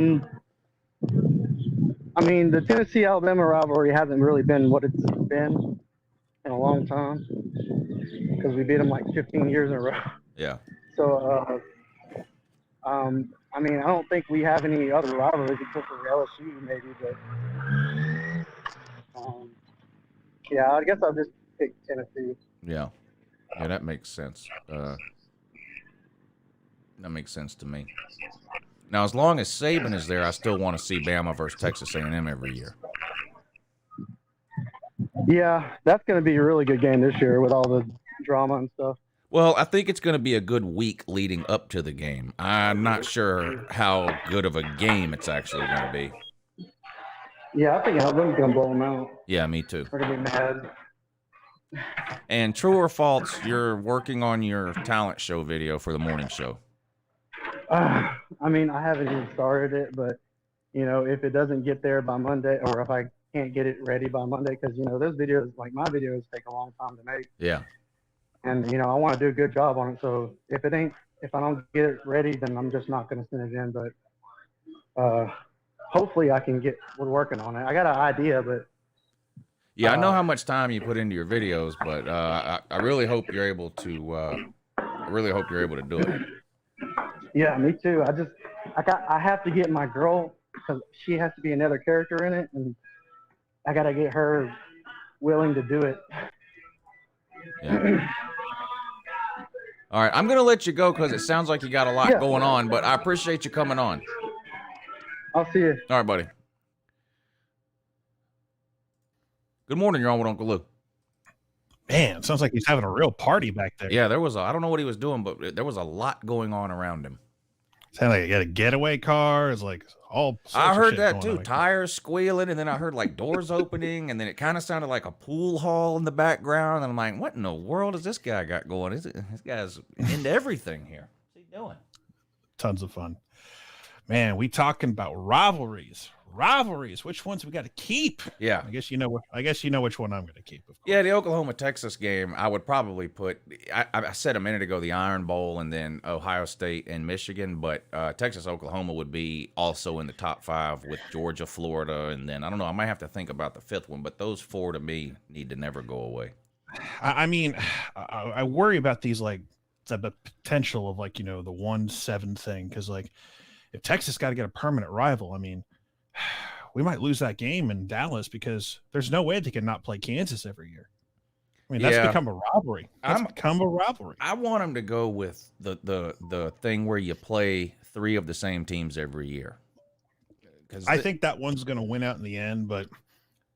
mean, the Tennessee-Alabama rivalry hasn't really been what it's been in a long time because we beat them like 15 years in a row. Yeah. So, I mean, I don't think we have any other rivalries except for LSU, maybe. But, yeah, I guess I'll just pick Tennessee. Yeah. Yeah, that makes sense. That makes sense to me. Now, as long as Saban is there, I still want to see Bama versus Texas A&M every year. Yeah, that's going to be a really good game this year with all the drama and stuff. Well, I think it's going to be a good week leading up to the game. I'm not sure how good of a game it's actually going to be. Yeah, I think Alabama's going to blow them out. Yeah, me too. They're going to be mad. And true or false, you're working on your talent show video for the morning show. I mean, I haven't even started it, but, you know, if it doesn't get there by Monday, or if I can't get it ready by Monday, because, you know, those videos, like my videos, take a long time to make. Yeah. And, you know, I want to do a good job on it. So if I don't get it ready, then I'm just not going to send it in. But hopefully I can we're working on it. I got an idea, but. Yeah, I know how much time you put into your videos, but I really hope you're able to. I really hope you're able to do it. Yeah, me too. I have to get my girl, because she has to be another character in it, and I got to get her willing to do it. Yeah. All right, I'm gonna let you go because it sounds like you got a lot going on, but I appreciate you coming on. I'll see you. All right, buddy. Good morning, you're on with Uncle Lou. Man, sounds like he's having a real party back there. Yeah, I don't know what he was doing, but there was a lot going on around him. Sound like he got a getaway car. It's like all sorts I of heard shit that going too. on. Tires squealing, and then I heard like doors opening, and then it kind of sounded like a pool hall in the background. And I'm like, what in the world has this guy got going? This guy's into everything here. What's he doing? Tons of fun. Man, we talking about rivalries. Rivalries. Which ones we got to keep? Yeah. I guess you know which one I'm going to keep. Of course. Yeah, the Oklahoma-Texas game, I would probably put, I said a minute ago, the Iron Bowl and then Ohio State and Michigan, but Texas-Oklahoma would be also in the top 5 with Georgia, Florida, and then, I don't know, I might have to think about the 5th one, but those 4 to me need to never go away. I mean, I worry about these, like, the potential of, like, you know, the 1-7 thing, because, like, if Texas got to get a permanent rival, I mean, we might lose that game in Dallas because there's no way they can not play Kansas every year. I mean, that's become a rivalry. Become a rivalry. I want them to go with the thing where you play 3 of the same teams every year. I think that one's going to win out in the end, but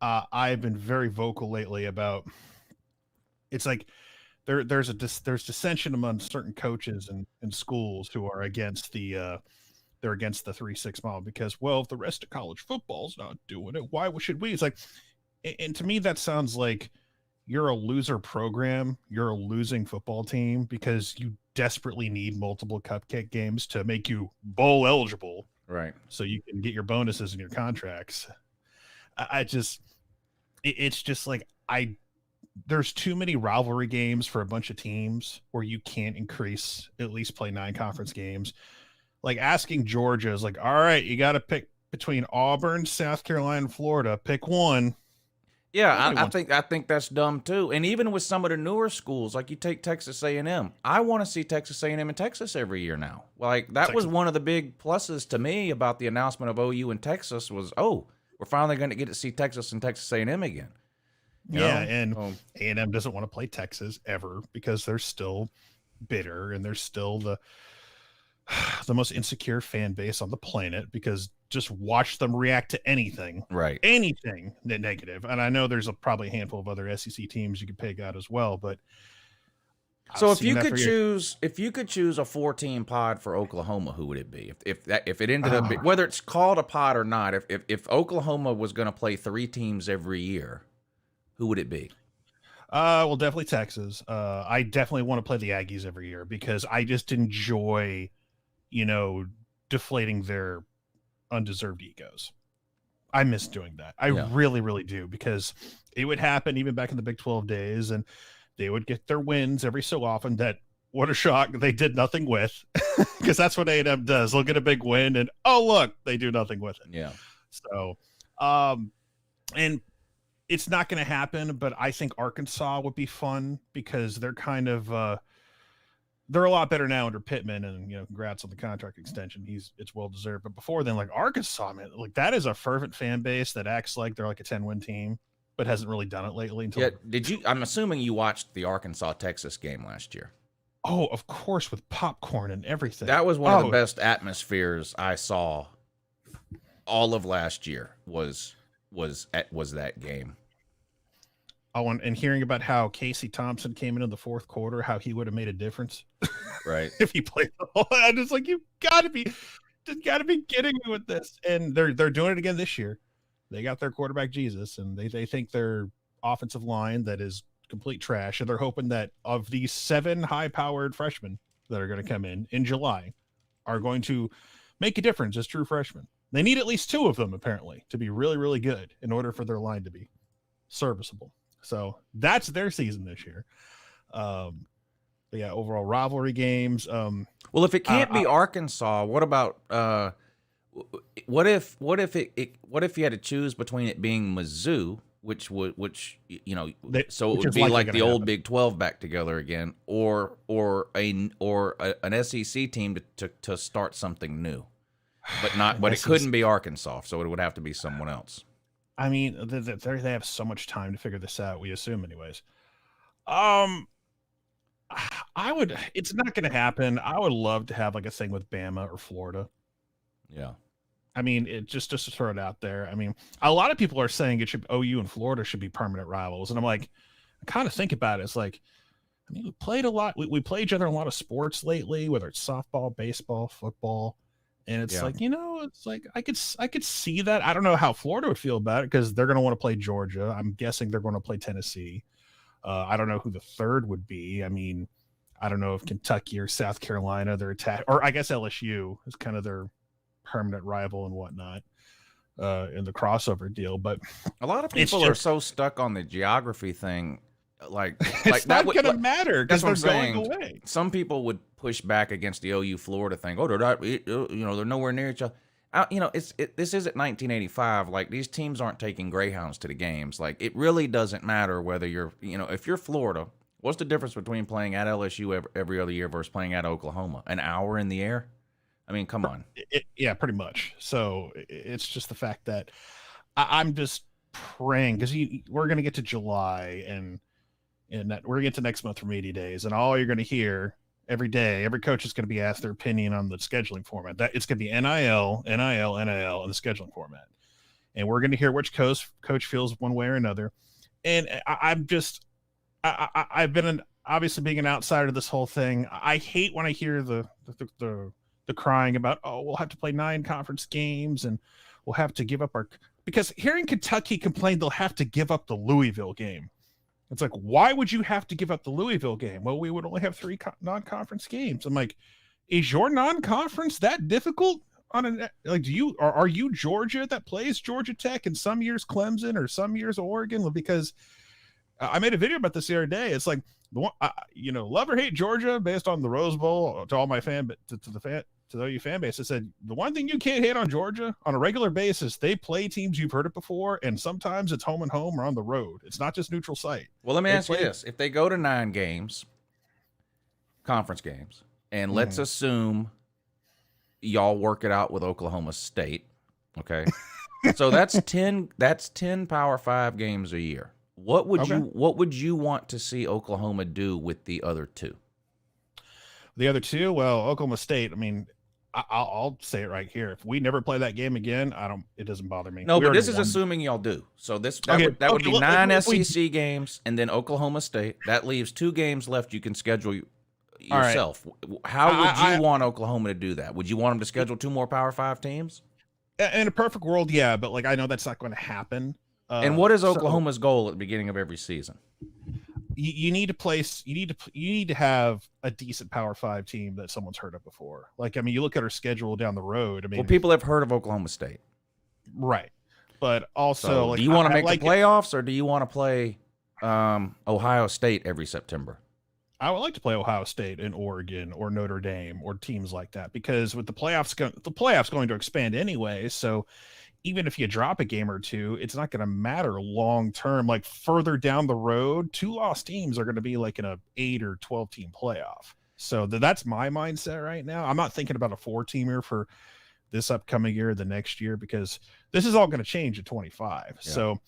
I've been very vocal lately about it's like there's dissension among certain coaches and schools who are against the they're against the 3-6 model because, well, if the rest of college football's not doing it, why should we? It's like, and to me, that sounds like you're a loser program. You're a losing football team because you desperately need multiple cupcake games to make you bowl eligible. Right. So you can get your bonuses and your contracts. It's just like, there's too many rivalry games for a bunch of teams where you can't at least play 9 conference games. Like asking Georgia is like, all right, you got to pick between Auburn, South Carolina, and Florida. Pick one. Yeah, I think that's dumb too. And even with some of the newer schools, like you take Texas A&M, I want to see Texas A&M in Texas every year now. Like that was one of the big pluses to me about the announcement of OU in Texas was, we're finally going to get to see Texas and Texas A&M again. You know? And A&M doesn't want to play Texas ever because they're still bitter and they're still the most insecure fan base on the planet because just watch them react to anything, right? Anything negative. And I know there's probably a handful of other SEC teams you could pick out as well, but so if you could choose a 4-team pod for Oklahoma, who would it be? If it ended up whether it's called a pod or not, if Oklahoma was going to play 3 teams every year, who would it be? Well, definitely Texas. I definitely want to play the Aggies every year because I just enjoy, deflating their undeserved egos. I miss doing that. I really, really do because it would happen even back in the Big 12 days and they would get their wins every so often that what a shock they did nothing with because that's what A&M does. They'll get a big win and look, they do nothing with it. Yeah. So, and it's not going to happen, but I think Arkansas would be fun because they're kind of, they're a lot better now under Pittman and, congrats on the contract extension. It's well-deserved. But before then, like Arkansas, man, like that is a fervent fan base that acts like they're like a 10-win team. but hasn't really done it lately. Until Yeah, I'm assuming you watched the Arkansas-Texas game last year. Oh, of course, with popcorn and everything. That was one of the best atmospheres I saw all of last year. Was that game? Oh, and hearing about how Casey Thompson came into the fourth quarter, how he would have made a difference, right? If he played the whole, I'm just like, you gotta be kidding me with this. And they're doing it again this year. They got their quarterback Jesus, and they think their offensive line that is complete trash, and they're hoping that of these 7 high-powered freshmen that are going to come in July are going to make a difference as true freshmen. They need at least 2 of them apparently to be really, really good in order for their line to be serviceable. So that's their season this year. But yeah, overall rivalry games. Well, if it can't be Arkansas, what about what if you had to choose between it being Mizzou, which so it would be like the old Big 12 back together again, or an SEC team to start something new, but it couldn't be Arkansas, so it would have to be someone else. I mean, they have so much time to figure this out. We assume, anyways. It's not going to happen. I would love to have like a thing with Bama or Florida. Yeah. I mean, it just to throw it out there. I mean, a lot of people are saying OU and Florida should be permanent rivals. And I'm like, I kind of think about it. It's like, I mean, we played a lot. We play each other in a lot of sports lately, whether it's softball, baseball, football. And it's like, it's like I could see that. I don't know how Florida would feel about it because they're going to want to play Georgia. I'm guessing they're going to play Tennessee. I don't know who the third would be. I mean, I don't know if Kentucky or South Carolina, they're attacked, or I guess LSU is kind of their permanent rival and whatnot in the crossover deal. But a lot of people are so stuck on the geography thing. Like it's not going to matter because they're going away. Some people would push back against the OU Florida thing. Oh, they're not, they're nowhere near each other. This isn't 1985. Like, these teams aren't taking Greyhounds to the games. Like, it really doesn't matter whether you're, if you're Florida, what's the difference between playing at LSU every other year versus playing at Oklahoma? An hour in the air? I mean, come on. Yeah, pretty much. So it's just the fact that I'm just praying because we're going to get to July and that we're going to get to next month from 80 days. And all you're going to hear every day, every coach is going to be asked their opinion on the scheduling format. That it's going to be NIL, and the scheduling format. And we're going to hear which coach feels one way or another. And I've been obviously being an outsider to this whole thing. I hate when I hear the crying about, oh, we'll have to play 9 conference games and we'll have to give up because hearing Kentucky complain they'll have to give up the Louisville game. It's like, why would you have to give up the Louisville game? Well, we would only have 3 non-conference games. I'm like, is your non-conference that difficult? Are you Georgia that plays Georgia Tech and some years Clemson or some years Oregon? Because I made a video about this the other day. It's like, love or hate Georgia based on the Rose Bowl to all my to the OU fan base. I said, the one thing you can't hate on Georgia on a regular basis, they play teams you've heard it before, and sometimes it's home and home or on the road. It's not just neutral site. Well, let me ask you this. If they go to 9 games, conference games, and let's assume y'all work it out with Oklahoma State, okay? So that's 10 Power 5 games a year. What would you want to see Oklahoma do with the other 2? The other 2, well, Oklahoma State, I mean, I'll say it right here. If we never play that game again, it doesn't bother me. No, but this is assuming y'all do. So that would be 9 SEC games and then Oklahoma State. That leaves 2 games left you can schedule yourself. Right. How would you want Oklahoma to do that? Would you want them to schedule 2 more Power 5 teams? In a perfect world, yeah, but I know that's not going to happen. And what is Oklahoma's goal at the beginning of every season? You need to have a decent Power 5 team that someone's heard of before. You look at our schedule down the road. People have heard of Oklahoma State, right? But also, do you want to make the playoffs, or do you want to play Ohio State every September? I would like to play Ohio State and Oregon or Notre Dame or teams like that, because with the playoffs going to expand anyway. So even if you drop a game or 2, it's not going to matter long term. Further down the road, 2 lost teams are going to be in a 8 or 12 team playoff. So that's my mindset right now. I'm not thinking about a 4-teamer for this upcoming year, the next year, because this is all going to change at 25. Yeah. So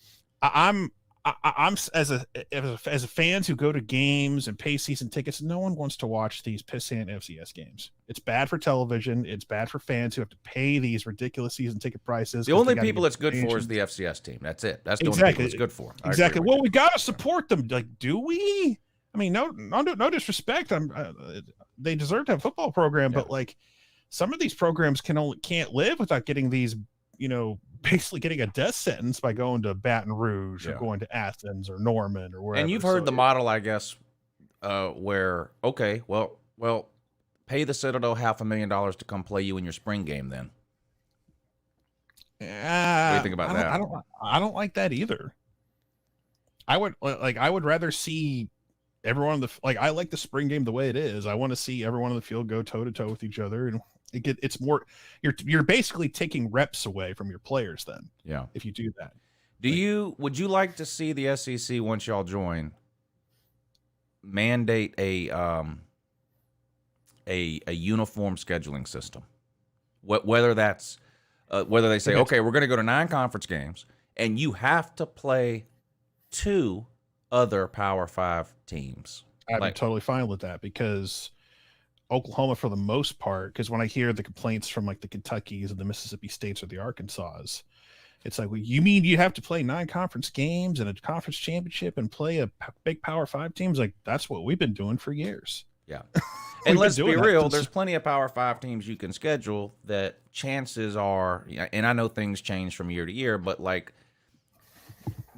I'm as a fans who go to games and pay season tickets, no one wants to watch these pissant FCS games. It's bad for television. It's bad for fans who have to pay these ridiculous season ticket prices. The only people it's good for is the FCS team. That's it. That's the only people it's good for. Exactly. Well, we got to support them. Like, do we? I mean, no disrespect. They deserve to have a football program, but like some of these programs can't live without getting these, basically getting a death sentence by going to Baton Rouge or going to Athens or Norman or wherever. And you've heard the model, I guess, where pay the Citadel $500,000 to come play you in your spring game. Then, what do you think about that? I don't like that either. I would rather see everyone on the I like the spring game the way it is. I want to see everyone on the field go toe to toe with each other, and it's more. You're basically taking reps away from your players then. Yeah, if you do that. Would you like to see the SEC once y'all join mandate a uniform scheduling system? Whether that's whether they say, okay, we're going to go to 9 conference games and you have to play 2 other Power 5 teams. I'm totally fine with that, because Oklahoma, for the most part, because when I hear the complaints from like the Kentuckys and the Mississippi States or the Arkansas, it's like, well, you mean you have to play 9 conference games and a conference championship and play a big Power 5 teams? Like, that's what we've been doing for years. Yeah. And let's be real, there's plenty of Power 5 teams you can schedule that chances are, and I know things change from year to year, but like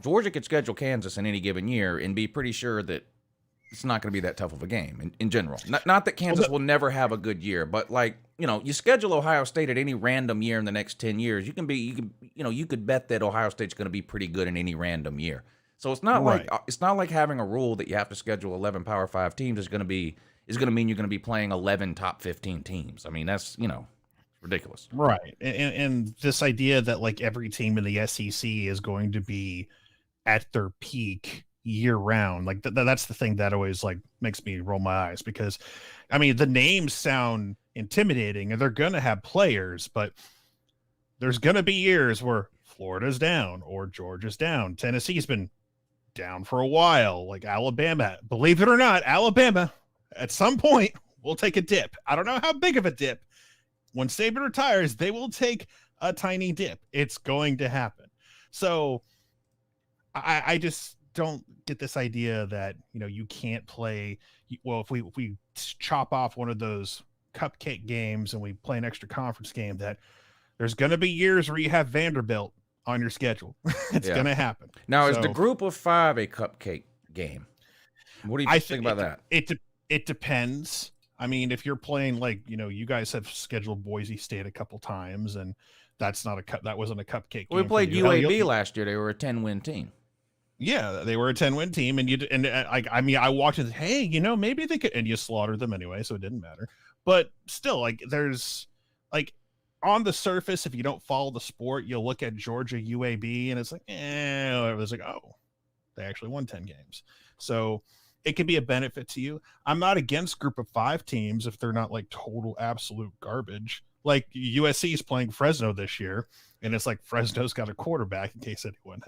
Georgia could schedule Kansas in any given year and be pretty sure that it's not going to be that tough of a game in general. Not that Kansas will never have a good year, but like, you schedule Ohio State at any random year in the next 10 years, you could bet that Ohio State's going to be pretty good in any random year. So it's not like having a rule that you have to schedule 11 Power 5 teams is going to mean you're going to be playing 11 top 15 teams. I mean, that's, ridiculous. Right. And this idea that like every team in the SEC is going to be at their peak year round, like that's the thing that always like makes me roll my eyes, because I mean, the names sound intimidating and they're going to have players, but there's going to be years where Florida's down or Georgia's down. Tennessee's been down for a while, like Alabama. Believe it or not, Alabama at some point will take a dip. I don't know how big of a dip. When Saban retires, they will take a tiny dip. It's going to happen. So I just don't get this idea that, you can't play. Well, if we chop off one of those cupcake games and we play an extra conference game, that there's going to be years where you have Vanderbilt on your schedule. It's going to happen. Now, is the group of 5 a cupcake game? What do you think about that? It depends. I mean, if you're playing like, you guys have scheduled Boise State a couple times, and that wasn't a cupcake game. We played UAB last year. They were a 10-win team. Yeah, they were a 10-win team, and I watched it. Hey, maybe they could, and you slaughtered them anyway, so it didn't matter. But still, like, there's like on the surface, if you don't follow the sport, you'll look at Georgia UAB, and it's like, it was like, oh, they actually won 10 games, so it could be a benefit to you. I'm not against group of 5 teams if they're not like total absolute garbage. Like USC is playing Fresno this year, and it's like Fresno's got a quarterback, in case anyone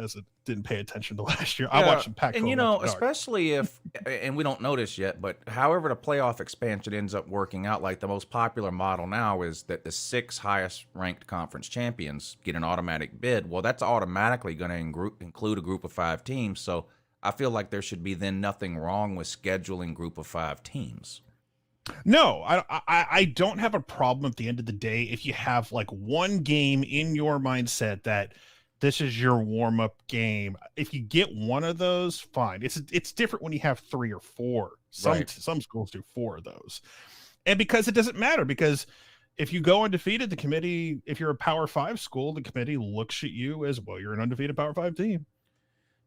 didn't pay attention to last year. I watched some Pac-12. And especially if, and we don't know this yet, but however the playoff expansion ends up working out, like the most popular model now is that the 6 highest ranked conference champions get an automatic bid. Well, that's automatically going to include a group of 5 teams. So I feel like there should be then nothing wrong with scheduling group of 5 teams. No, I don't have a problem at the end of the day if you have like one game in your mindset that this is your warm-up game. If you get one of those, fine. It's different when you have 3 or 4. Some schools do 4 of those. And because it doesn't matter, because if you go undefeated, the committee, if you're a Power 5 school, the committee looks at you as, well, you're an undefeated Power 5 team.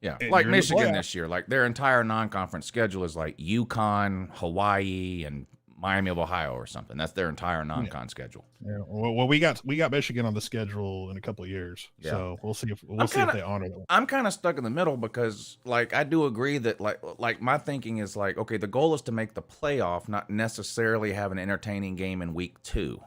Yeah, like Michigan this year, like their entire non-conference schedule is like UConn, Hawaii, and Miami of Ohio or something. That's their entire non-con schedule. Yeah. Well, we got Michigan on the schedule in a couple of years, so we'll see if they honor that. I'm kind of stuck in the middle because, like, I do agree that, like my thinking is like, okay, the goal is to make the playoff, not necessarily have an entertaining game in week 2.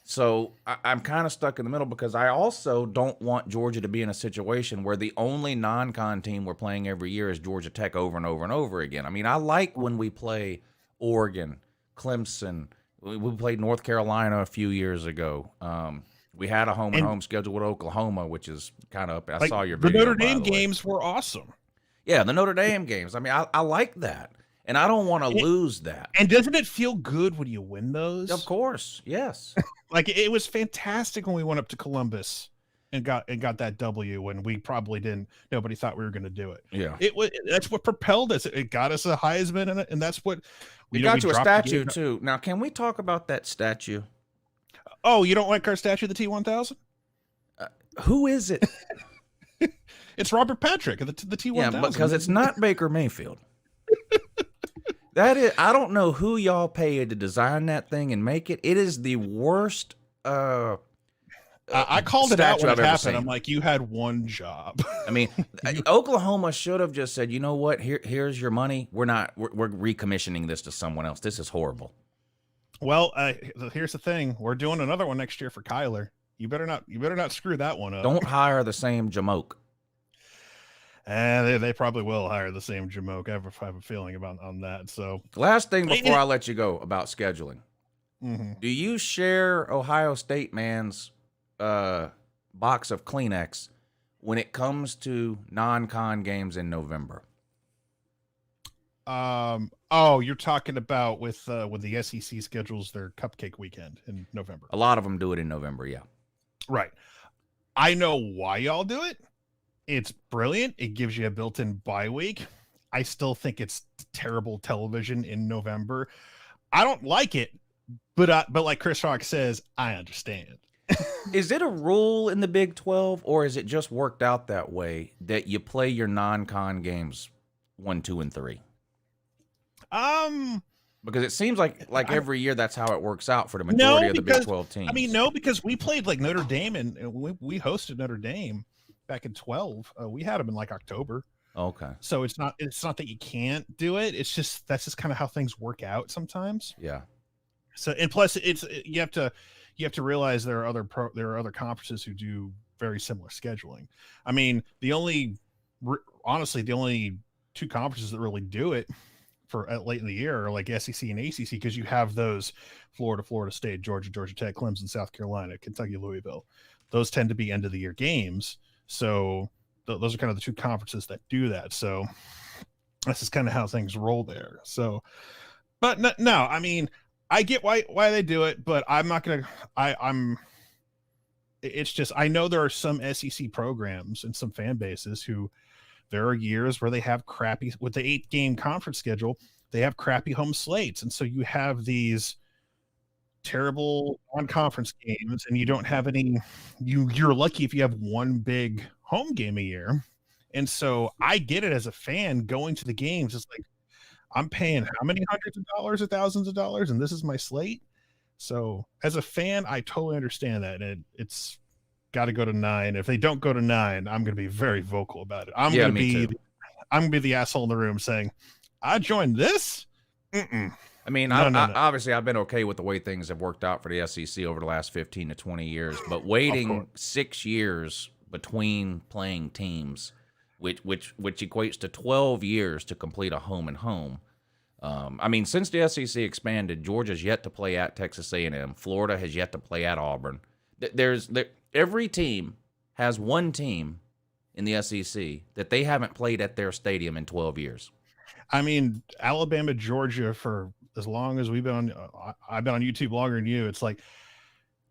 So I'm kind of stuck in the middle because I also don't want Georgia to be in a situation where the only non-con team we're playing every year is Georgia Tech over and over and over again. I mean, I like when we play Oregon, Clemson. We played North Carolina a few years ago. We had a home and home schedule with Oklahoma, which is kind of up. I saw your video. The Notre Dame games were awesome. Yeah, the Notre Dame games. I mean, I like that. And I don't want to lose that. And doesn't it feel good when you win those? Of course, yes. Like it was fantastic when we went up to Columbus and got that W when we probably didn't. Nobody thought we were going to do it. Yeah, that's what propelled us. It got us a Heisman, and that's what we got you a statue too. Now, can we talk about that statue? Oh, you don't like our statue, the T1000? Who is it? It's Robert Patrick, the T1000. Yeah, because it's not Baker Mayfield. That is, I don't know who y'all paid to design that thing and make it. It is the worst. I called it out when it happened. I'm like, you had one job. I mean, Oklahoma should have just said, you know what? Here's your money. We're recommissioning this to someone else. This is horrible. Well, here's the thing. We're doing another one next year for Kyler. You better not screw that one up. Don't hire the same Jamoke. They probably will hire the same Jamoke. I have a feeling on that. So last thing before I let you go about scheduling. Mm-hmm. Do you share Ohio State man's box of Kleenex when it comes to non-con games in November? Oh, you're talking about with the SEC schedules their cupcake weekend in November. A lot of them do it in November, yeah. Right. I know why y'all do it. It's brilliant. It gives you a built-in bye week. I still think it's terrible television in November. I don't like it, but like Chris Rock says, I understand. Is it a rule in the Big 12, or is it just worked out that way that you play your non-con games 1, 2, and 3? Because it seems like every year that's how it works out for the majority of the Big 12 teams. I mean, no, because we played like Notre Dame and we hosted Notre Dame back in 12. We had them in like October. Okay. So it's not that you can't do it. It's just that's just kind of how things work out sometimes. Yeah. So and plus you have to realize there are other conferences who do very similar scheduling. I mean, honestly the only two conferences that really do it for late in the year are like SEC and ACC, because you have those Florida State, Georgia Tech, Clemson, South Carolina, Kentucky, Louisville. Those tend to be end of the year games. So those are kind of the two conferences that do that. So that's just kind of how things roll there. So, but no, I mean, I get why they do it, but I'm not going to, it's just, I know there are some SEC programs and some fan bases who there are years where they have crappy, with the 8-game conference schedule, they have crappy home slates. And so you have these terrible non-conference games and you don't have any, you're lucky if you have one big home game a year. And so I get it as a fan going to the games. It's like, I'm paying how many hundreds of dollars or thousands of dollars, and this is my slate. So as a fan, I totally understand that. And it's got to go to 9. If they don't go to 9, I'm going to be very vocal about it. I'm going to be the asshole in the room saying, I joined this. Mm-mm. I mean, obviously I've been okay with the way things have worked out for the SEC over the last 15 to 20 years, but waiting 6 years between playing teams, which equates to 12 years to complete a home and home. I mean, since the SEC expanded, Georgia's yet to play at Texas A&M. Florida has yet to play at Auburn. Every team has one team in the SEC that they haven't played at their stadium in 12 years. I mean, Alabama, Georgia, for as long as we've been on, I've been on YouTube longer than you. It's like,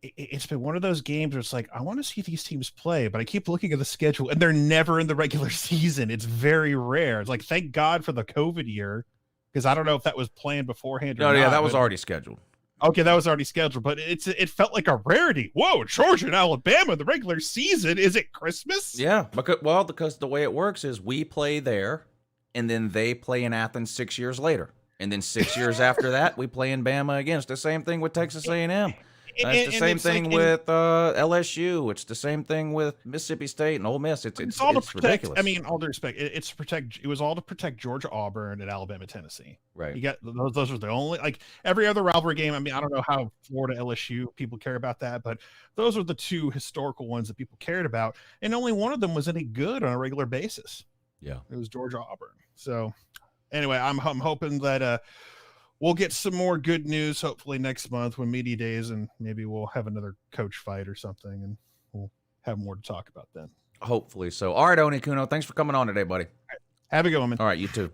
it's been one of those games where it's like, I want to see these teams play, but I keep looking at the schedule and they're never in the regular season. It's very rare. It's like, thank God for the COVID year, because I don't know if that was planned beforehand or not. Yeah, that was already scheduled. Okay, that was already scheduled, but it felt like a rarity. Whoa, Georgia and Alabama, the regular season. Is it Christmas? Yeah, because the way it works is we play there, and then they play in Athens 6 years later. And then 6 years after that, we play in Bama again. It's the same thing with Texas A&M. It's the same thing with LSU. It's the same thing with Mississippi State and Ole Miss. It's all to protect. ridiculous. I mean, all due respect, it's to protect. It was all to protect Georgia, Auburn, and Alabama, Tennessee. Right. You got those are the only, like, every other rivalry game. I mean, I don't know how Florida, LSU people care about that, but those are the two historical ones that people cared about, and only one of them was any good on a regular basis. Yeah, it was Georgia, Auburn. So anyway, I'm hoping that we'll get some more good news hopefully next month when media days, and maybe we'll have another coach fight or something, and we'll have more to talk about then. Hopefully so. All right, Oni Kuno, thanks for coming on today, buddy. Have a good one, man. All right, you too.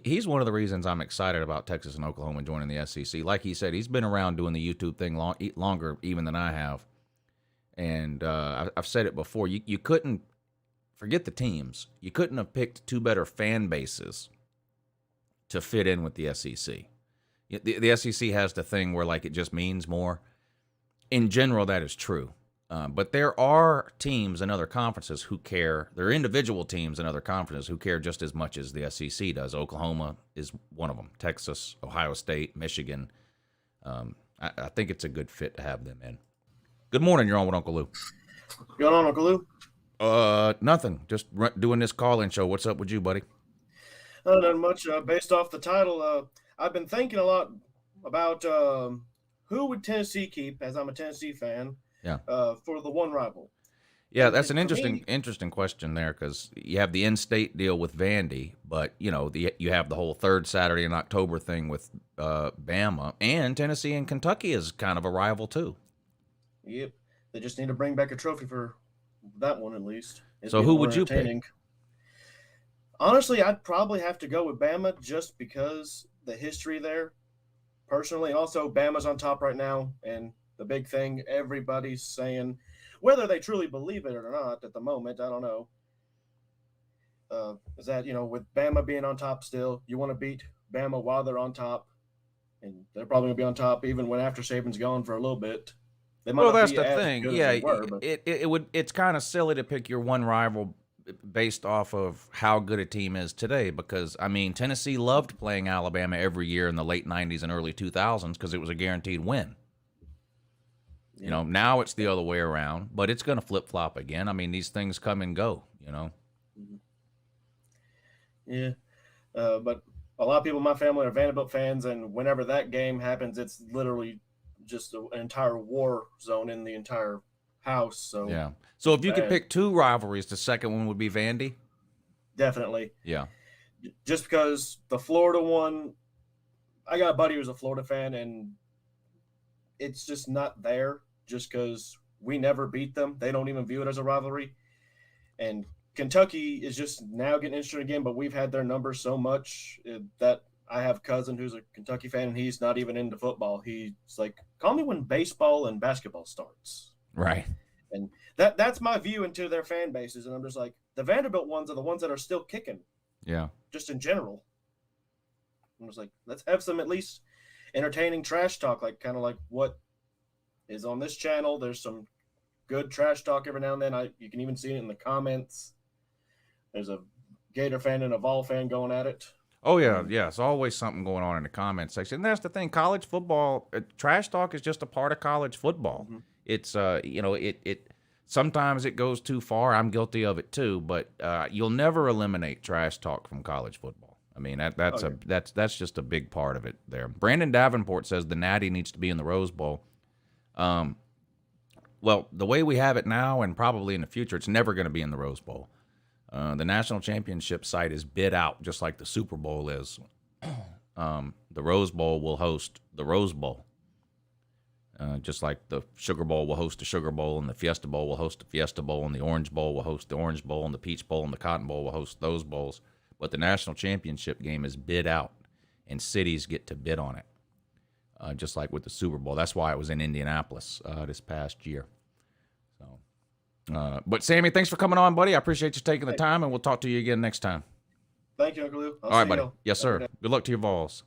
He's one of the reasons I'm excited about Texas and Oklahoma joining the SEC. Like he said, he's been around doing the YouTube thing longer even than I have. And I've said it before. You couldn't forget the teams. You couldn't have picked two better fan bases to fit in with the SEC. The SEC has the thing where, like, it just means more. In general, that is true. But there are teams in other conferences who care. There are individual teams in other conferences who care just as much as the SEC does. Oklahoma is one of them. Texas, Ohio State, Michigan. I think it's a good fit to have them in. Good morning. You're on with Uncle Lou. What's going on, Uncle Lou? Nothing. Just doing this call-in show. What's up with you, buddy? Not much. Based off the title, I've been thinking a lot about who would Tennessee keep, as I'm a Tennessee fan. Yeah. For the one rival. Yeah, that's an interesting question there, because you have the in-state deal with Vandy, but you have the whole third Saturday in October thing with Bama, and Tennessee and Kentucky is kind of a rival too. Yep, they just need to bring back a trophy for that one at least. So who would you pick? Honestly, I'd probably have to go with Bama just because the history there, personally. Also, Bama's on top right now, and the big thing everybody's saying, whether they truly believe it or not at the moment, I don't know, is that, with Bama being on top still, you want to beat Bama while they're on top, and they're probably going to be on top even when after Saban's gone for a little bit. Well, that's the thing. Yeah, it's kind of silly to pick your one rival based off of how good a team is today, because, I mean, Tennessee loved playing Alabama every year in the late 90s and early 2000s because it was a guaranteed win. Now it's the other way around, but it's going to flip-flop again. I mean, these things come and go, Yeah, but a lot of people in my family are Vanderbilt fans, and whenever that game happens, it's literally just an entire war zone in the entire house. So yeah. So if you could pick two rivalries, the second one would be Vandy? Definitely. Yeah. Just because the Florida one, I got a buddy who's a Florida fan, and it's just not there just because we never beat them. They don't even view it as a rivalry. And Kentucky is just now getting interested again, but we've had their numbers so much that I have a cousin who's a Kentucky fan, and he's not even into football. He's like, call me when baseball and basketball starts. Right. And that's my view into their fan bases. And I'm just like, the Vanderbilt ones are the ones that are still kicking. Yeah. Just in general. I'm just like, let's have some at least entertaining trash talk, like kind of like what is on this channel. There's some good trash talk every now and then. You can even see it in the comments. There's a Gator fan and a Vol fan going at it. Oh, yeah. It's always something going on in the comment section. And that's the thing. College football, trash talk is just a part of college football. Mm-hmm. It's, it sometimes it goes too far. I'm guilty of it too, but you'll never eliminate trash talk from college football. I mean, that's just a big part of it there. Brandon Davenport says the Natty needs to be in the Rose Bowl. Well, the way we have it now and probably in the future, it's never going to be in the Rose Bowl. The national championship site is bid out just like the Super Bowl is. The Rose Bowl will host the Rose Bowl. Just like the Sugar Bowl will host the Sugar Bowl, and the Fiesta Bowl will host the Fiesta Bowl, and the Orange Bowl will host the Orange Bowl, and the Peach Bowl and the Cotton Bowl will host those bowls. But the national championship game is bid out, and cities get to bid on it, just like with the Super Bowl. That's why it was in Indianapolis this past year. So, but Sammy, thanks for coming on, buddy. I appreciate you taking the time, and we'll talk to you again next time. Thank you, Uncle Lou. All right, buddy. Yes, sir. Good luck to your Vols.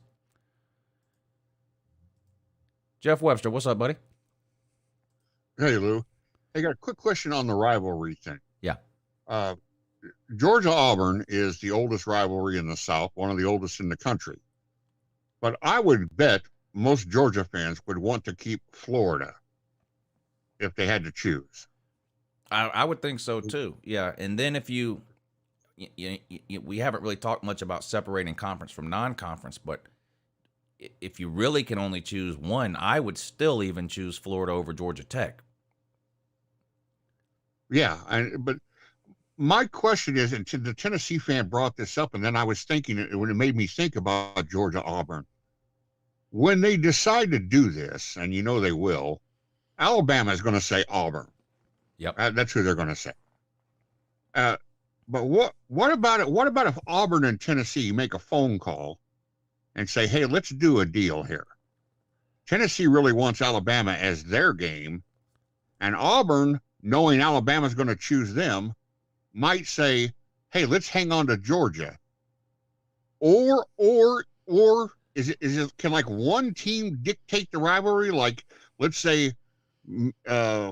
Jeff Webster, what's up, buddy? Hey, Lou. Hey, got a quick question on the rivalry thing. Yeah. Georgia-Auburn is the oldest rivalry in the South, one of the oldest in the country. But I would bet most Georgia fans would want to keep Florida if they had to choose. I would think so too. Yeah, and then if we haven't really talked much about separating conference from non-conference, but if you really can only choose one, I would still even choose Florida over Georgia Tech. Yeah, but my question is, and the Tennessee fan brought this up, and then I was thinking when it made me think about Georgia Auburn. When they decide to do this, and you know they will, Alabama is going to say Auburn. Yep, that's who they're going to say. But what about it? What about if Auburn and Tennessee make a phone call and say, "Hey, let's do a deal here." Tennessee really wants Alabama as their game, and Auburn, knowing Alabama's going to choose them, might say, "Hey, let's hang on to Georgia." Or is it can like one team dictate the rivalry? Like, let's say,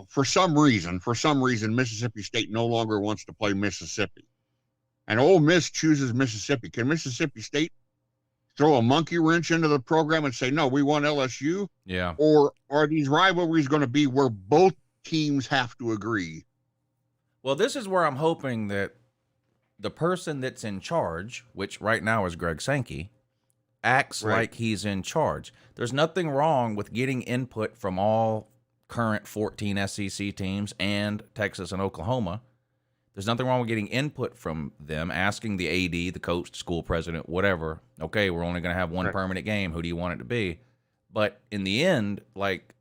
for some reason, Mississippi State no longer wants to play Mississippi, and Ole Miss chooses Mississippi. Can Mississippi State throw a monkey wrench into the program and say, "No, we want LSU"? Yeah. Or are these rivalries going to be where both teams have to agree? Well, this is where I'm hoping that the person that's in charge, which right now is Greg Sankey, acts like he's in charge. There's nothing wrong with getting input from all current 14 SEC teams and Texas and Oklahoma. There's nothing wrong with getting input from them, asking the AD, the coach, the school president, whatever. Okay, we're only going to have one permanent game. Who do you want it to be? But in the end, like,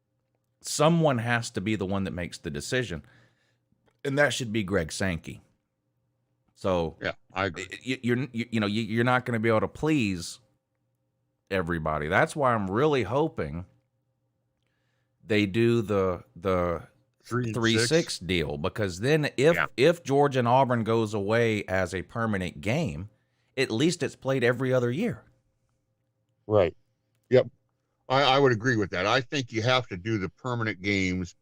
someone has to be the one that makes the decision, and that should be Greg Sankey. So yeah, I agree. You're not going to be able to please everybody. That's why I'm really hoping they do the 3-6 deal, because then if Georgia and Auburn goes away as a permanent game, at least it's played every other year. Right. Yep. I would agree with that. I think you have to do the permanent games.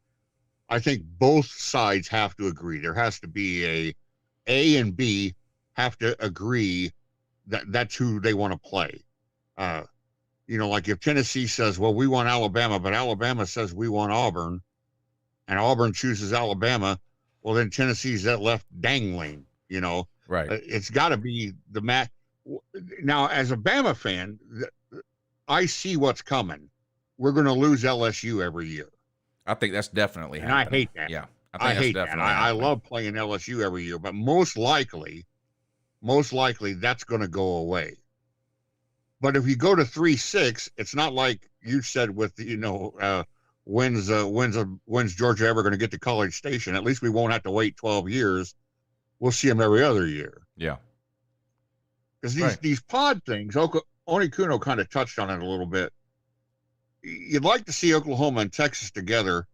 I think both sides have to agree. There has to be A and B have to agree that that's who they want to play. Like if Tennessee says, "Well, we want Alabama," but Alabama says we want Auburn, and Auburn chooses Alabama, well, then Tennessee's that left dangling, Right. It's got to be the match. Now, as a Bama fan, I see what's coming. We're going to lose LSU every year. I think that's definitely and happening. I hate that. Yeah, I hate that. I love playing LSU every year, but most likely that's going to go away. But if you go to 3-6, it's not like you said with when's Georgia ever going to get to College Station? At least we won't have to wait 12 years. We'll see them every other year. Yeah. Because these pod things, Onikuno kind of touched on it a little bit. You'd like to see Oklahoma and Texas together.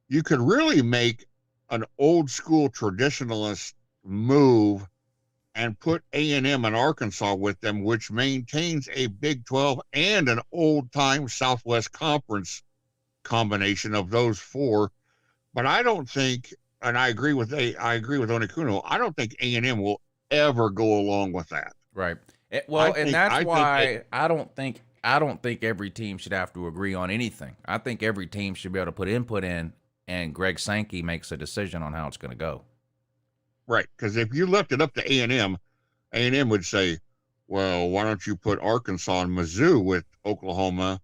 You could really make an old school traditionalist move and put A&M and Arkansas with them, which maintains a Big 12 and an old-time Southwest Conference combination of those four. But I don't think, and I agree with Onikuno, I don't think A&M will ever go along with that. Right. That's why I don't think every team should have to agree on anything. I think every team should be able to put input in, and Greg Sankey makes a decision on how it's going to go. Right, because if you left it up to A&M would say, "Well, why don't you put Arkansas and Mizzou with Oklahoma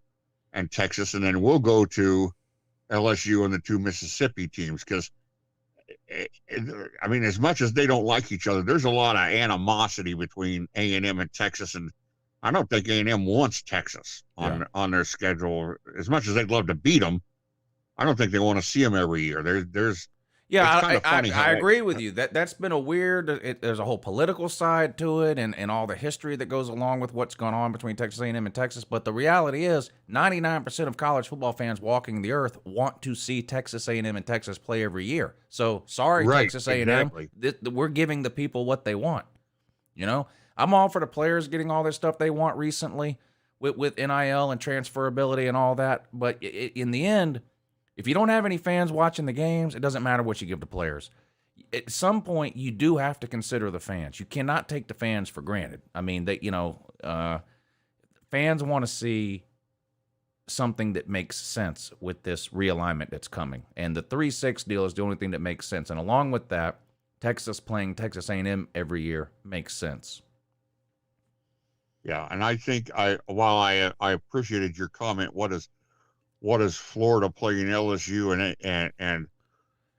and Texas, and then we'll go to LSU and the two Mississippi teams?" Because, I mean, as much as they don't like each other, there's a lot of animosity between A&M and Texas, and I don't think A&M wants Texas on their schedule. As much as they'd love to beat them, I don't think they want to see them every year. I agree with you. That's been a weird. There's a whole political side to it, and all the history that goes along with what's going on between Texas A&M and Texas. But the reality is, 99% of college football fans walking the earth want to see Texas A&M and Texas play every year. So sorry, Texas A&M. Exactly. We're giving the people what they want. I'm all for the players getting all this stuff they want recently with NIL and transferability and all that. But in the end, if you don't have any fans watching the games, it doesn't matter what you give to players. At some point, you do have to consider the fans. You cannot take the fans for granted. I mean, fans want to see something that makes sense with this realignment that's coming. And the 3-6 deal is the only thing that makes sense. And along with that, Texas playing Texas A&M every year makes sense. Yeah, and I think while I appreciated your comment, what is Florida playing LSU and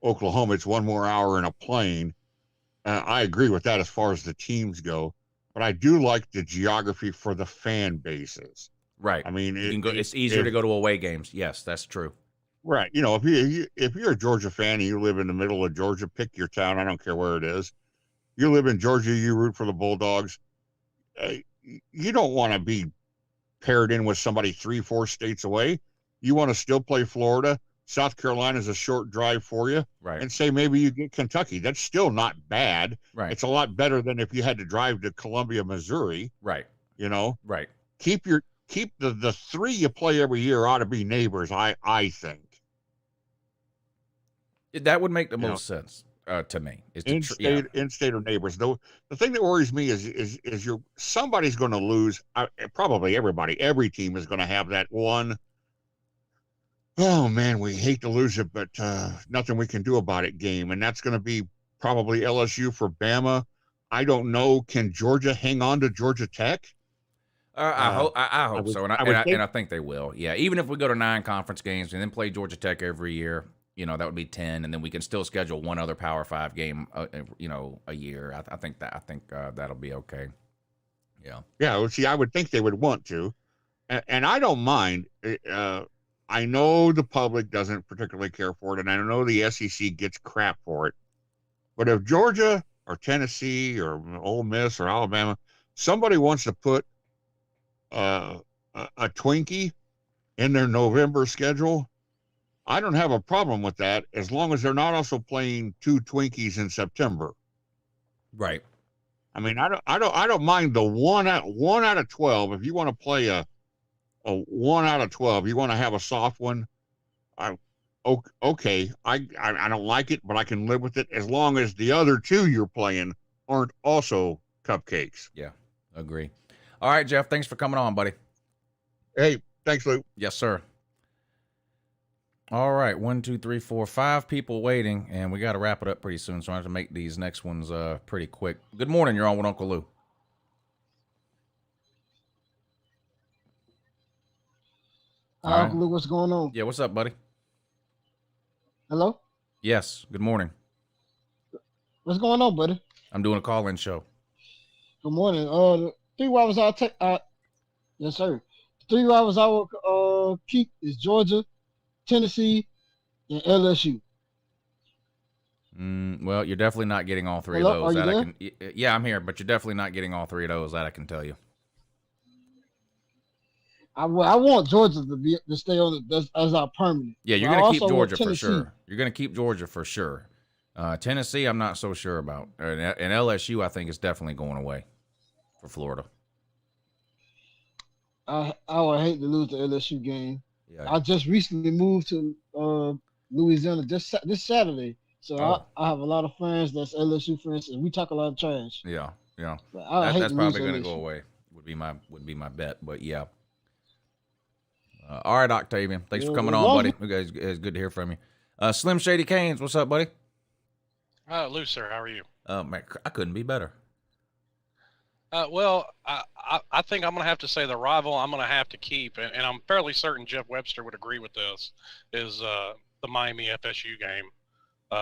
Oklahoma? It's 1 more hour in a plane. I agree with that as far as the teams go, but I do like the geography for the fan bases. Right. I mean, it's easier to go to away games. Yes, that's true. Right. You know, if you're a Georgia fan and you live in the middle of Georgia, pick your town. I don't care where it is. You live in Georgia, you root for the Bulldogs. You don't want to be paired in with somebody 3-4 states away. You want to still play Florida. South Carolina is a short drive for you. Right. And say maybe you get Kentucky. That's still not bad. Right. It's a lot better than if you had to drive to Columbia, Missouri. Right. You know? Right. Keep the 3 you play every year ought to be neighbors, I think. That would make the most sense to me. In-state or neighbors. Though the thing that worries me is somebody's going to lose. Probably every team is going to have that one. Oh man, we hate to lose it, but nothing we can do about it game, and that's going to be probably LSU for Bama. I don't know. Can Georgia hang on to Georgia Tech? I hope so, and I think they will. Yeah, even if we go to 9 conference games and then play Georgia Tech every year, that would be 10, and then we can still schedule one other Power 5 game, a year. I think that'll be okay. Yeah. Yeah. Well, see, I would think they would want to, and I don't mind. I know the public doesn't particularly care for it, and I know the SEC gets crap for it. But if Georgia or Tennessee or Ole Miss or Alabama, somebody wants to put a Twinkie in their November schedule, I don't have a problem with that as long as they're not also playing 2 Twinkies in September. Right. I mean, I don't mind the 1 out of 12. If you want to play a 1 out of 12, you want to have a soft one. Okay. I don't like it, but I can live with it as long as the other 2 you're playing aren't also cupcakes. Yeah, agree. All right, Jeff. Thanks for coming on, buddy. Hey, thanks, Luke. Yes, sir. All right, 1, 2, 3, 4, 5 people waiting, and we got to wrap it up pretty soon, so I have to make these next ones pretty quick. Good morning. You're on with Uncle Lou. Hi, Uncle Lou, what's going on? Yeah, what's up, buddy? Hello? Yes, good morning. What's going on, buddy? I'm doing a call-in show. Good morning. The 3 rivals I'll take. Yes, sir. The 3 rivals I will keep is Georgia, Tennessee, and LSU. Well, you're definitely not getting all 3 Hello? of those. Are you there? Yeah, I'm here, but you're definitely not getting all 3 of those. That I can tell you. I want Georgia to stay on as our permanent. Yeah, you're going to keep Georgia for sure. You're going to keep Georgia for sure. Tennessee, I'm not so sure about. And LSU, I think, is definitely going away for Florida. I would hate to lose the LSU game. Yeah. I just recently moved to Louisiana this Saturday, so I have a lot of friends that's LSU friends, and we talk a lot of trash. Yeah. That's probably going to go away. Would be my bet, but yeah. All right, Octavian. Thanks for coming on, buddy. It's good to hear from you. Slim Shady Canes, what's up, buddy? Lou, sir, how are you? Man, I couldn't be better. Well, I think I'm going to have to say the rival I'm going to have to keep, and I'm fairly certain Jeff Webster would agree with this, is the Miami FSU game,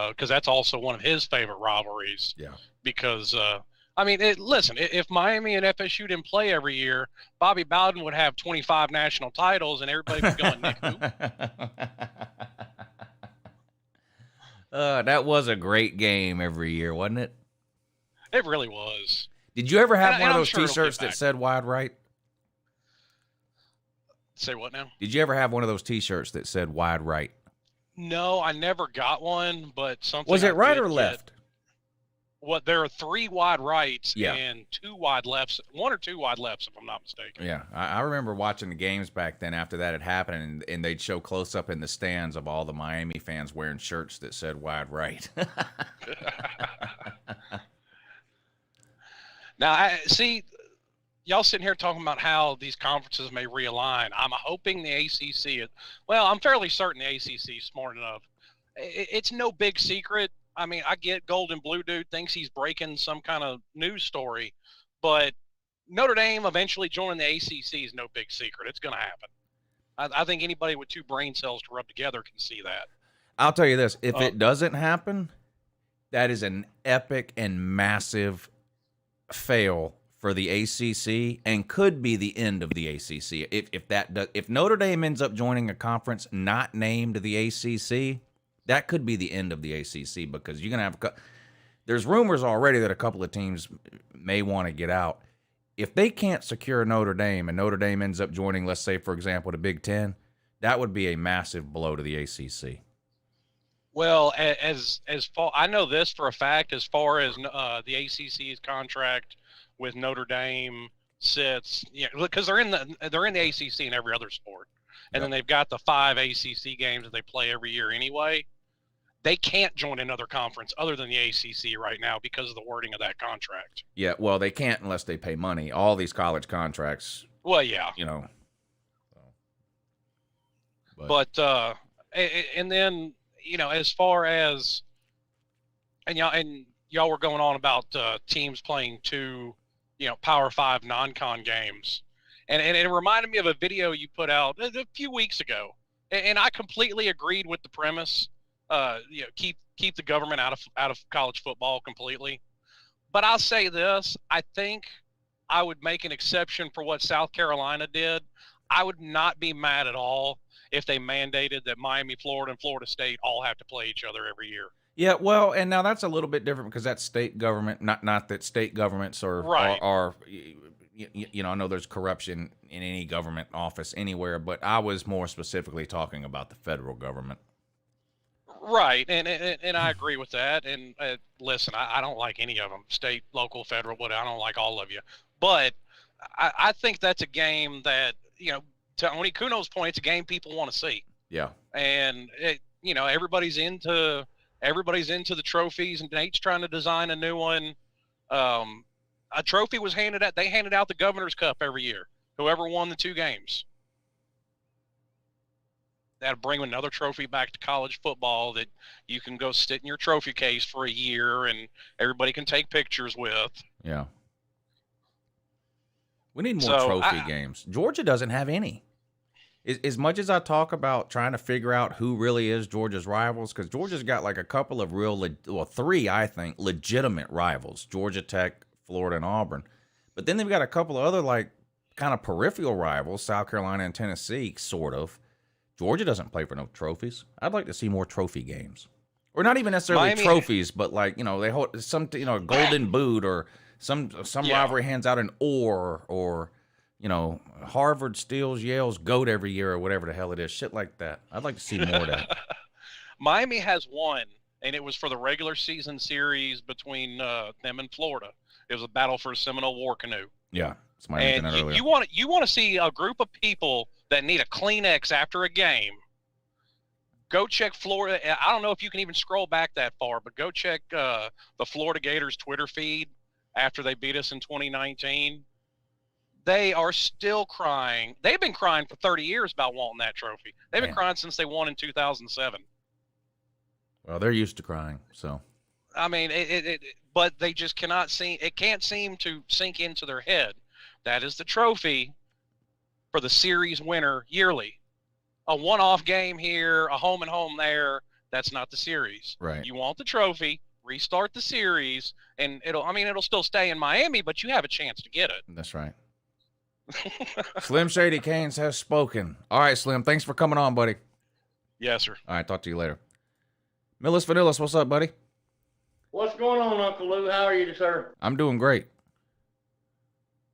because that's also one of his favorite rivalries. Yeah. Because, listen, if Miami and FSU didn't play every year, Bobby Bowden would have 25 national titles, and everybody would be going, Nick, who? That was a great game every year, wasn't it? It really was. Did you ever have one of those sure T-shirts that said "Wide Right"? Say what now? Did you ever have one of those T-shirts that said "Wide Right"? No, I never got one, but something. Was it right or left? There are 3 wide rights Yeah. and 2 wide lefts, 1 or 2 wide lefts, if I'm not mistaken. Yeah, I remember watching the games back then after that had happened, and they'd show close up in the stands of all the Miami fans wearing shirts that said "Wide Right." Now, I see, y'all sitting here talking about how these conferences may realign. I'm hoping the ACC. Well, I'm fairly certain the ACC is smart enough. It's no big secret. I mean, I get Golden Blue Dude thinks he's breaking some kind of news story, but Notre Dame eventually joining the ACC is no big secret. It's going to happen. I think anybody with two brain cells to rub together can see that. I'll tell you this. If it doesn't happen, that is an epic and massive fail for the ACC and could be the end of the ACC. If Notre Dame ends up joining a conference not named the ACC, that could be the end of the ACC because you're going to have there's rumors already that a couple of teams may want to get out. If they can't secure Notre Dame and Notre Dame ends up joining, let's say, for example, the Big Ten, that would be a massive blow to the ACC. Well, as far I know this for a fact, as far as the ACC's contract with Notre Dame sits, because they're in the ACC in every other sport, and then they've got the 5 ACC games that they play every year anyway. They can't join another conference other than the ACC right now because of the wording of that contract. Yeah, well, they can't unless they pay money. All these college contracts. Well, yeah, But and then as far as and y'all were going on about teams playing 2 Power 5 non-con games, and it reminded me of a video you put out a few weeks ago, and I completely agreed with the premise. Keep the government out of college football completely. But I'll say this: I think I would make an exception for what South Carolina did. I would not be mad at all if they mandated that Miami, Florida, and Florida State all have to play each other every year. Yeah, well, and now that's a little bit different because that's state government. Not that state governments are right. are I know there's corruption in any government office anywhere, but I was more specifically talking about the federal government. Right, and I agree with that. And listen, I don't like any of them, state, local, federal, but I don't like all of you. But I think that's a game that, to Oni Kuno's point, it's a game people want to see. Yeah. And everybody's into the trophies, and Nate's trying to design a new one. A trophy was handed out. They handed out the Governor's Cup every year. Whoever won the 2 games. That'll bring another trophy back to college football that you can go sit in your trophy case for a year and everybody can take pictures with. Yeah. We need more trophy games. Georgia doesn't have any. As much as I talk about trying to figure out who really is Georgia's rivals, because Georgia's got like a couple of 3, I think, legitimate rivals: Georgia Tech, Florida, and Auburn. But then they've got a couple of other kind of peripheral rivals: South Carolina and Tennessee, sort of. Georgia doesn't play for no trophies. I'd like to see more trophy games, or not even necessarily trophies, but they hold some a golden boot, or some rivalry hands out an or Harvard steals Yale's goat every year, or whatever the hell it is, shit like that. I'd like to see more of that. Miami has one, and it was for the regular season series between them and Florida. It was a battle for a Seminole War Canoe. Yeah, it's and you want to see a group of people that need a Kleenex after a game. Go check Florida. I don't know if you can even scroll back that far, but go check the Florida Gators Twitter feed after they beat us in 2019. They are still crying. They've been crying for 30 years about wanting that trophy. They've been crying since they won in 2007. Well, they're used to crying, so. I mean, but they just cannot seem. It can't seem to sink into their head. That is the trophy for the series winner yearly. A one-off game here, a home and home there. That's not the series. Right. You want the trophy, restart the series, and it'll still stay in Miami, but you have a chance to get it. That's right. Slim Shady Canes has spoken. All right, Slim. Thanks for coming on, buddy. Yes, sir. All right, talk to you later. Millis Vanillis, what's up, buddy? What's going on, Uncle Lou? How are you, sir? I'm doing great.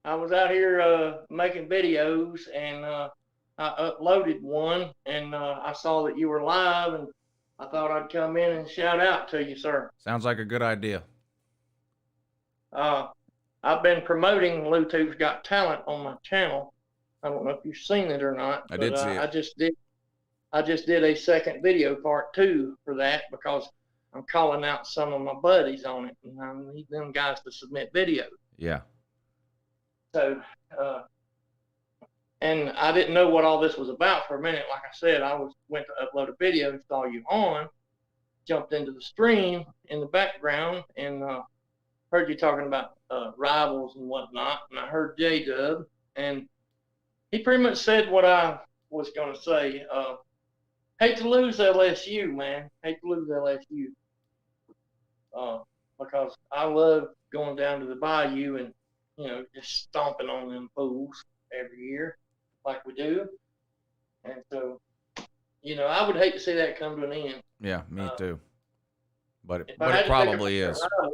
I was out here making videos, and I uploaded one, and I saw that you were live, and I thought I'd come in and shout out to you, sir. Sounds like a good idea. I've been promoting Bluetooth's Got Talent on my channel. I don't know if you've seen it or not. I did see it. I just did a second video, part 2, for that, because I'm calling out some of my buddies on it, and I need them guys to submit videos. Yeah. So, and I didn't know what all this was about for a minute. Like I said, went to upload a video and saw you on, jumped into the stream in the background, and heard you talking about rivals and whatnot. And I heard J-Dub, and he pretty much said what I was going to say. Hate to lose LSU, man. Hate to lose LSU. Because I love going down to the bayou and, just stomping on them fools every year like we do. And so, I would hate to see that come to an end. Yeah, me too. But it had to probably pick a is. rival,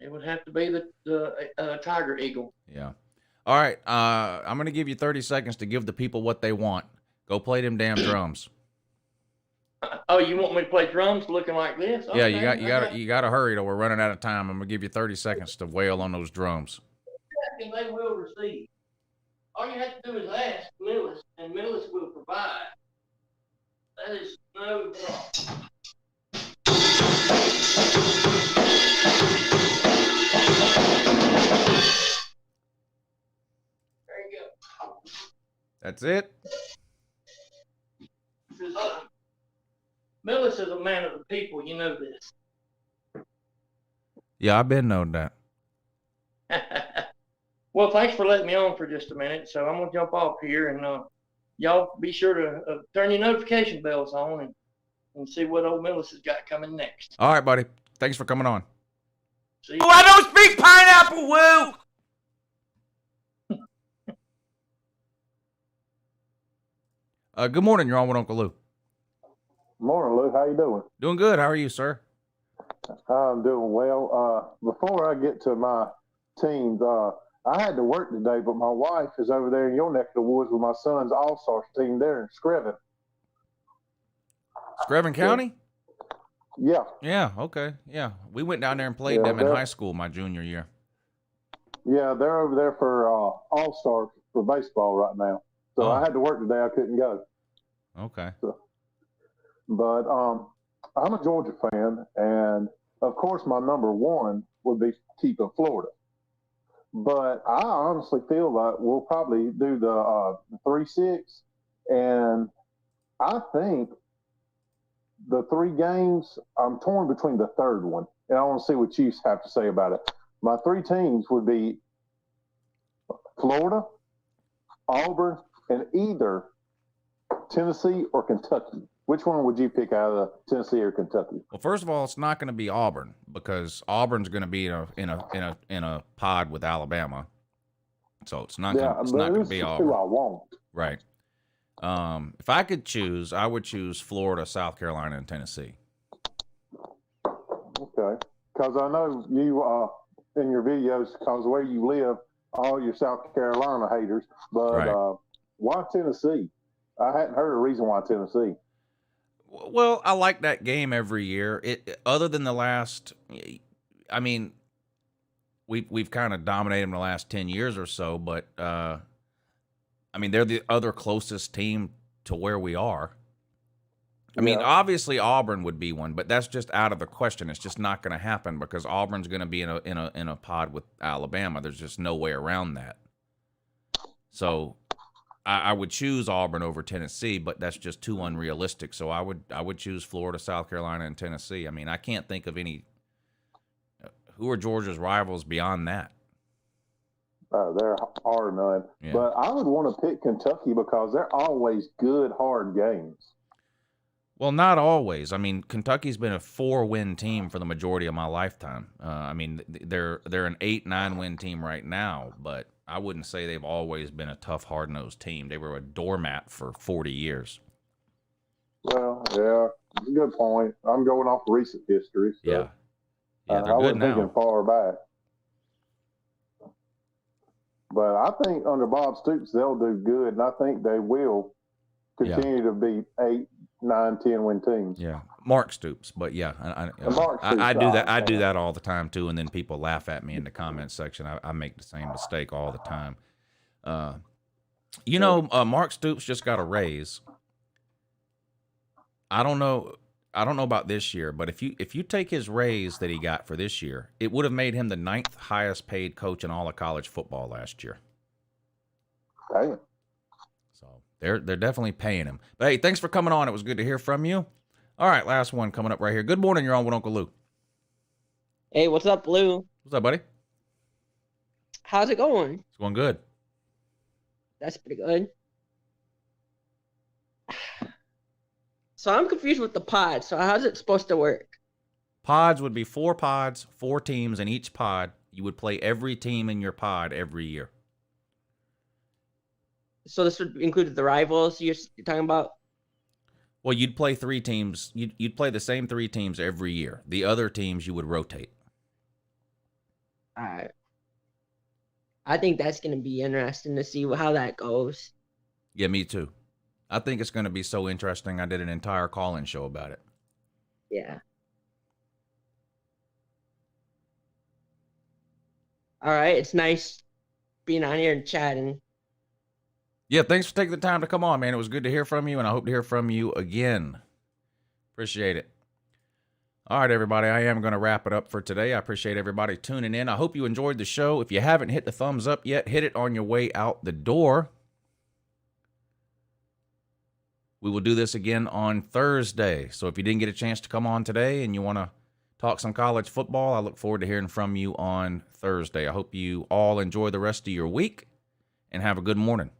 it would have to be the Tiger Eagle. Yeah. All right. I'm going to give you 30 seconds to give the people what they want. Go play them damn drums. Oh, you want me to play drums looking like this? Yeah, Okay, you got to hurry though. We're running out of time. I'm going to give you 30 seconds to wail on those drums. And they will receive. All you have to do is ask Millis, and Millis will provide. That is no problem. There you go. That's it? Millis is a man of the people. You know this. Yeah, I've been known that. Well, thanks for letting me on for just a minute. So I'm going to jump off here, and y'all be sure to turn your notification bells on and see what old Millis has got coming next. All right, buddy. Thanks for coming on. See you. Oh, I don't speak pineapple, woo! Good morning. You're on with Uncle Lou. Morning, Lou. How you doing? Doing good. How are you, sir? I'm doing well. Before I get to my teams, I had to work today, but my wife is over there in your neck of the woods with my son's all-stars team there in Screven. Screven County? Yeah. Yeah, okay. Yeah. We went down there and played them in high school my junior year. Yeah, they're over there for all-stars for baseball right now. So I had to work today. I couldn't go. Okay. But I'm a Georgia fan, and of course my number one would be keeping Florida. But I honestly feel like we'll probably do the 3-6, and I think the 3 games, I'm torn between the third one, and I want to see what you have to say about it. My 3 teams would be Florida, Auburn, and either Tennessee or Kentucky. Which one would you pick out of Tennessee or Kentucky? Well, first of all, it's not going to be Auburn because Auburn's going to be in a pod with Alabama, so it's not going to be Auburn. Who I want. Right. If I could choose, I would choose Florida, South Carolina, and Tennessee. Okay, because I know you in your videos, because where you live, all your South Carolina haters. But right. Why Tennessee? I hadn't heard a reason why Tennessee. Well, I like that game every year. Other than the last, I mean, we've kind of dominated them the last 10 years or so, but I mean, they're the other closest team to where we are. I mean, obviously Auburn would be one, but that's just out of the question. It's just not going to happen because Auburn's going to be in a pod with Alabama. There's just no way around that. So I would choose Auburn over Tennessee, but that's just too unrealistic. So I would choose Florida, South Carolina, and Tennessee. I mean, I can't think of any. Who are Georgia's rivals beyond that? There are none. Yeah. But I would want to pick Kentucky because they're always good, hard games. Well, not always. I mean, Kentucky's been a 4-win team for the majority of my lifetime. I mean, they're an 8-9 win team right now, but I wouldn't say they've always been a tough, hard-nosed team. They were a doormat for 40 years. Well, yeah, that's a good point. I'm going off recent history. So, yeah, they're I good wasn't now. thinking far back. But I think under Bob Stoops, they'll do good, and I think they will continue to be 8, 9, 10 win teams. Yeah, Mark Stoops, but yeah, I do that. I do that all the time too, and then people laugh at me in the comments section. I make the same mistake all the time. Mark Stoops just got a raise. I don't know. I don't know about this year, but if you take his raise that he got for this year, it would have made him the 9th highest paid coach in all of college football last year. Damn. So they're definitely paying him. But hey, thanks for coming on. It was good to hear from you. All right, last one coming up right here. Good morning. You're on with Uncle Lou. Hey, what's up, Lou? What's up, buddy? How's it going? It's going good. That's pretty good. So I'm confused with the pod. So how's it supposed to work? Pods would be 4 pods, 4 teams in each pod. You would play every team in your pod every year. So this would include the rivals you're talking about? Well, you'd play 3 teams. You'd play the same 3 teams every year. The other teams you would rotate. All right. I think that's going to be interesting to see how that goes. Yeah, me too. I think it's going to be so interesting. I did an entire call-in show about it. Yeah. All right. It's nice being on here and chatting. Yeah, thanks for taking the time to come on, man. It was good to hear from you, and I hope to hear from you again. Appreciate it. All right, everybody, I am going to wrap it up for today. I appreciate everybody tuning in. I hope you enjoyed the show. If you haven't hit the thumbs up yet, hit it on your way out the door. We will do this again on Thursday. So if you didn't get a chance to come on today and you want to talk some college football, I look forward to hearing from you on Thursday. I hope you all enjoy the rest of your week and have a good morning.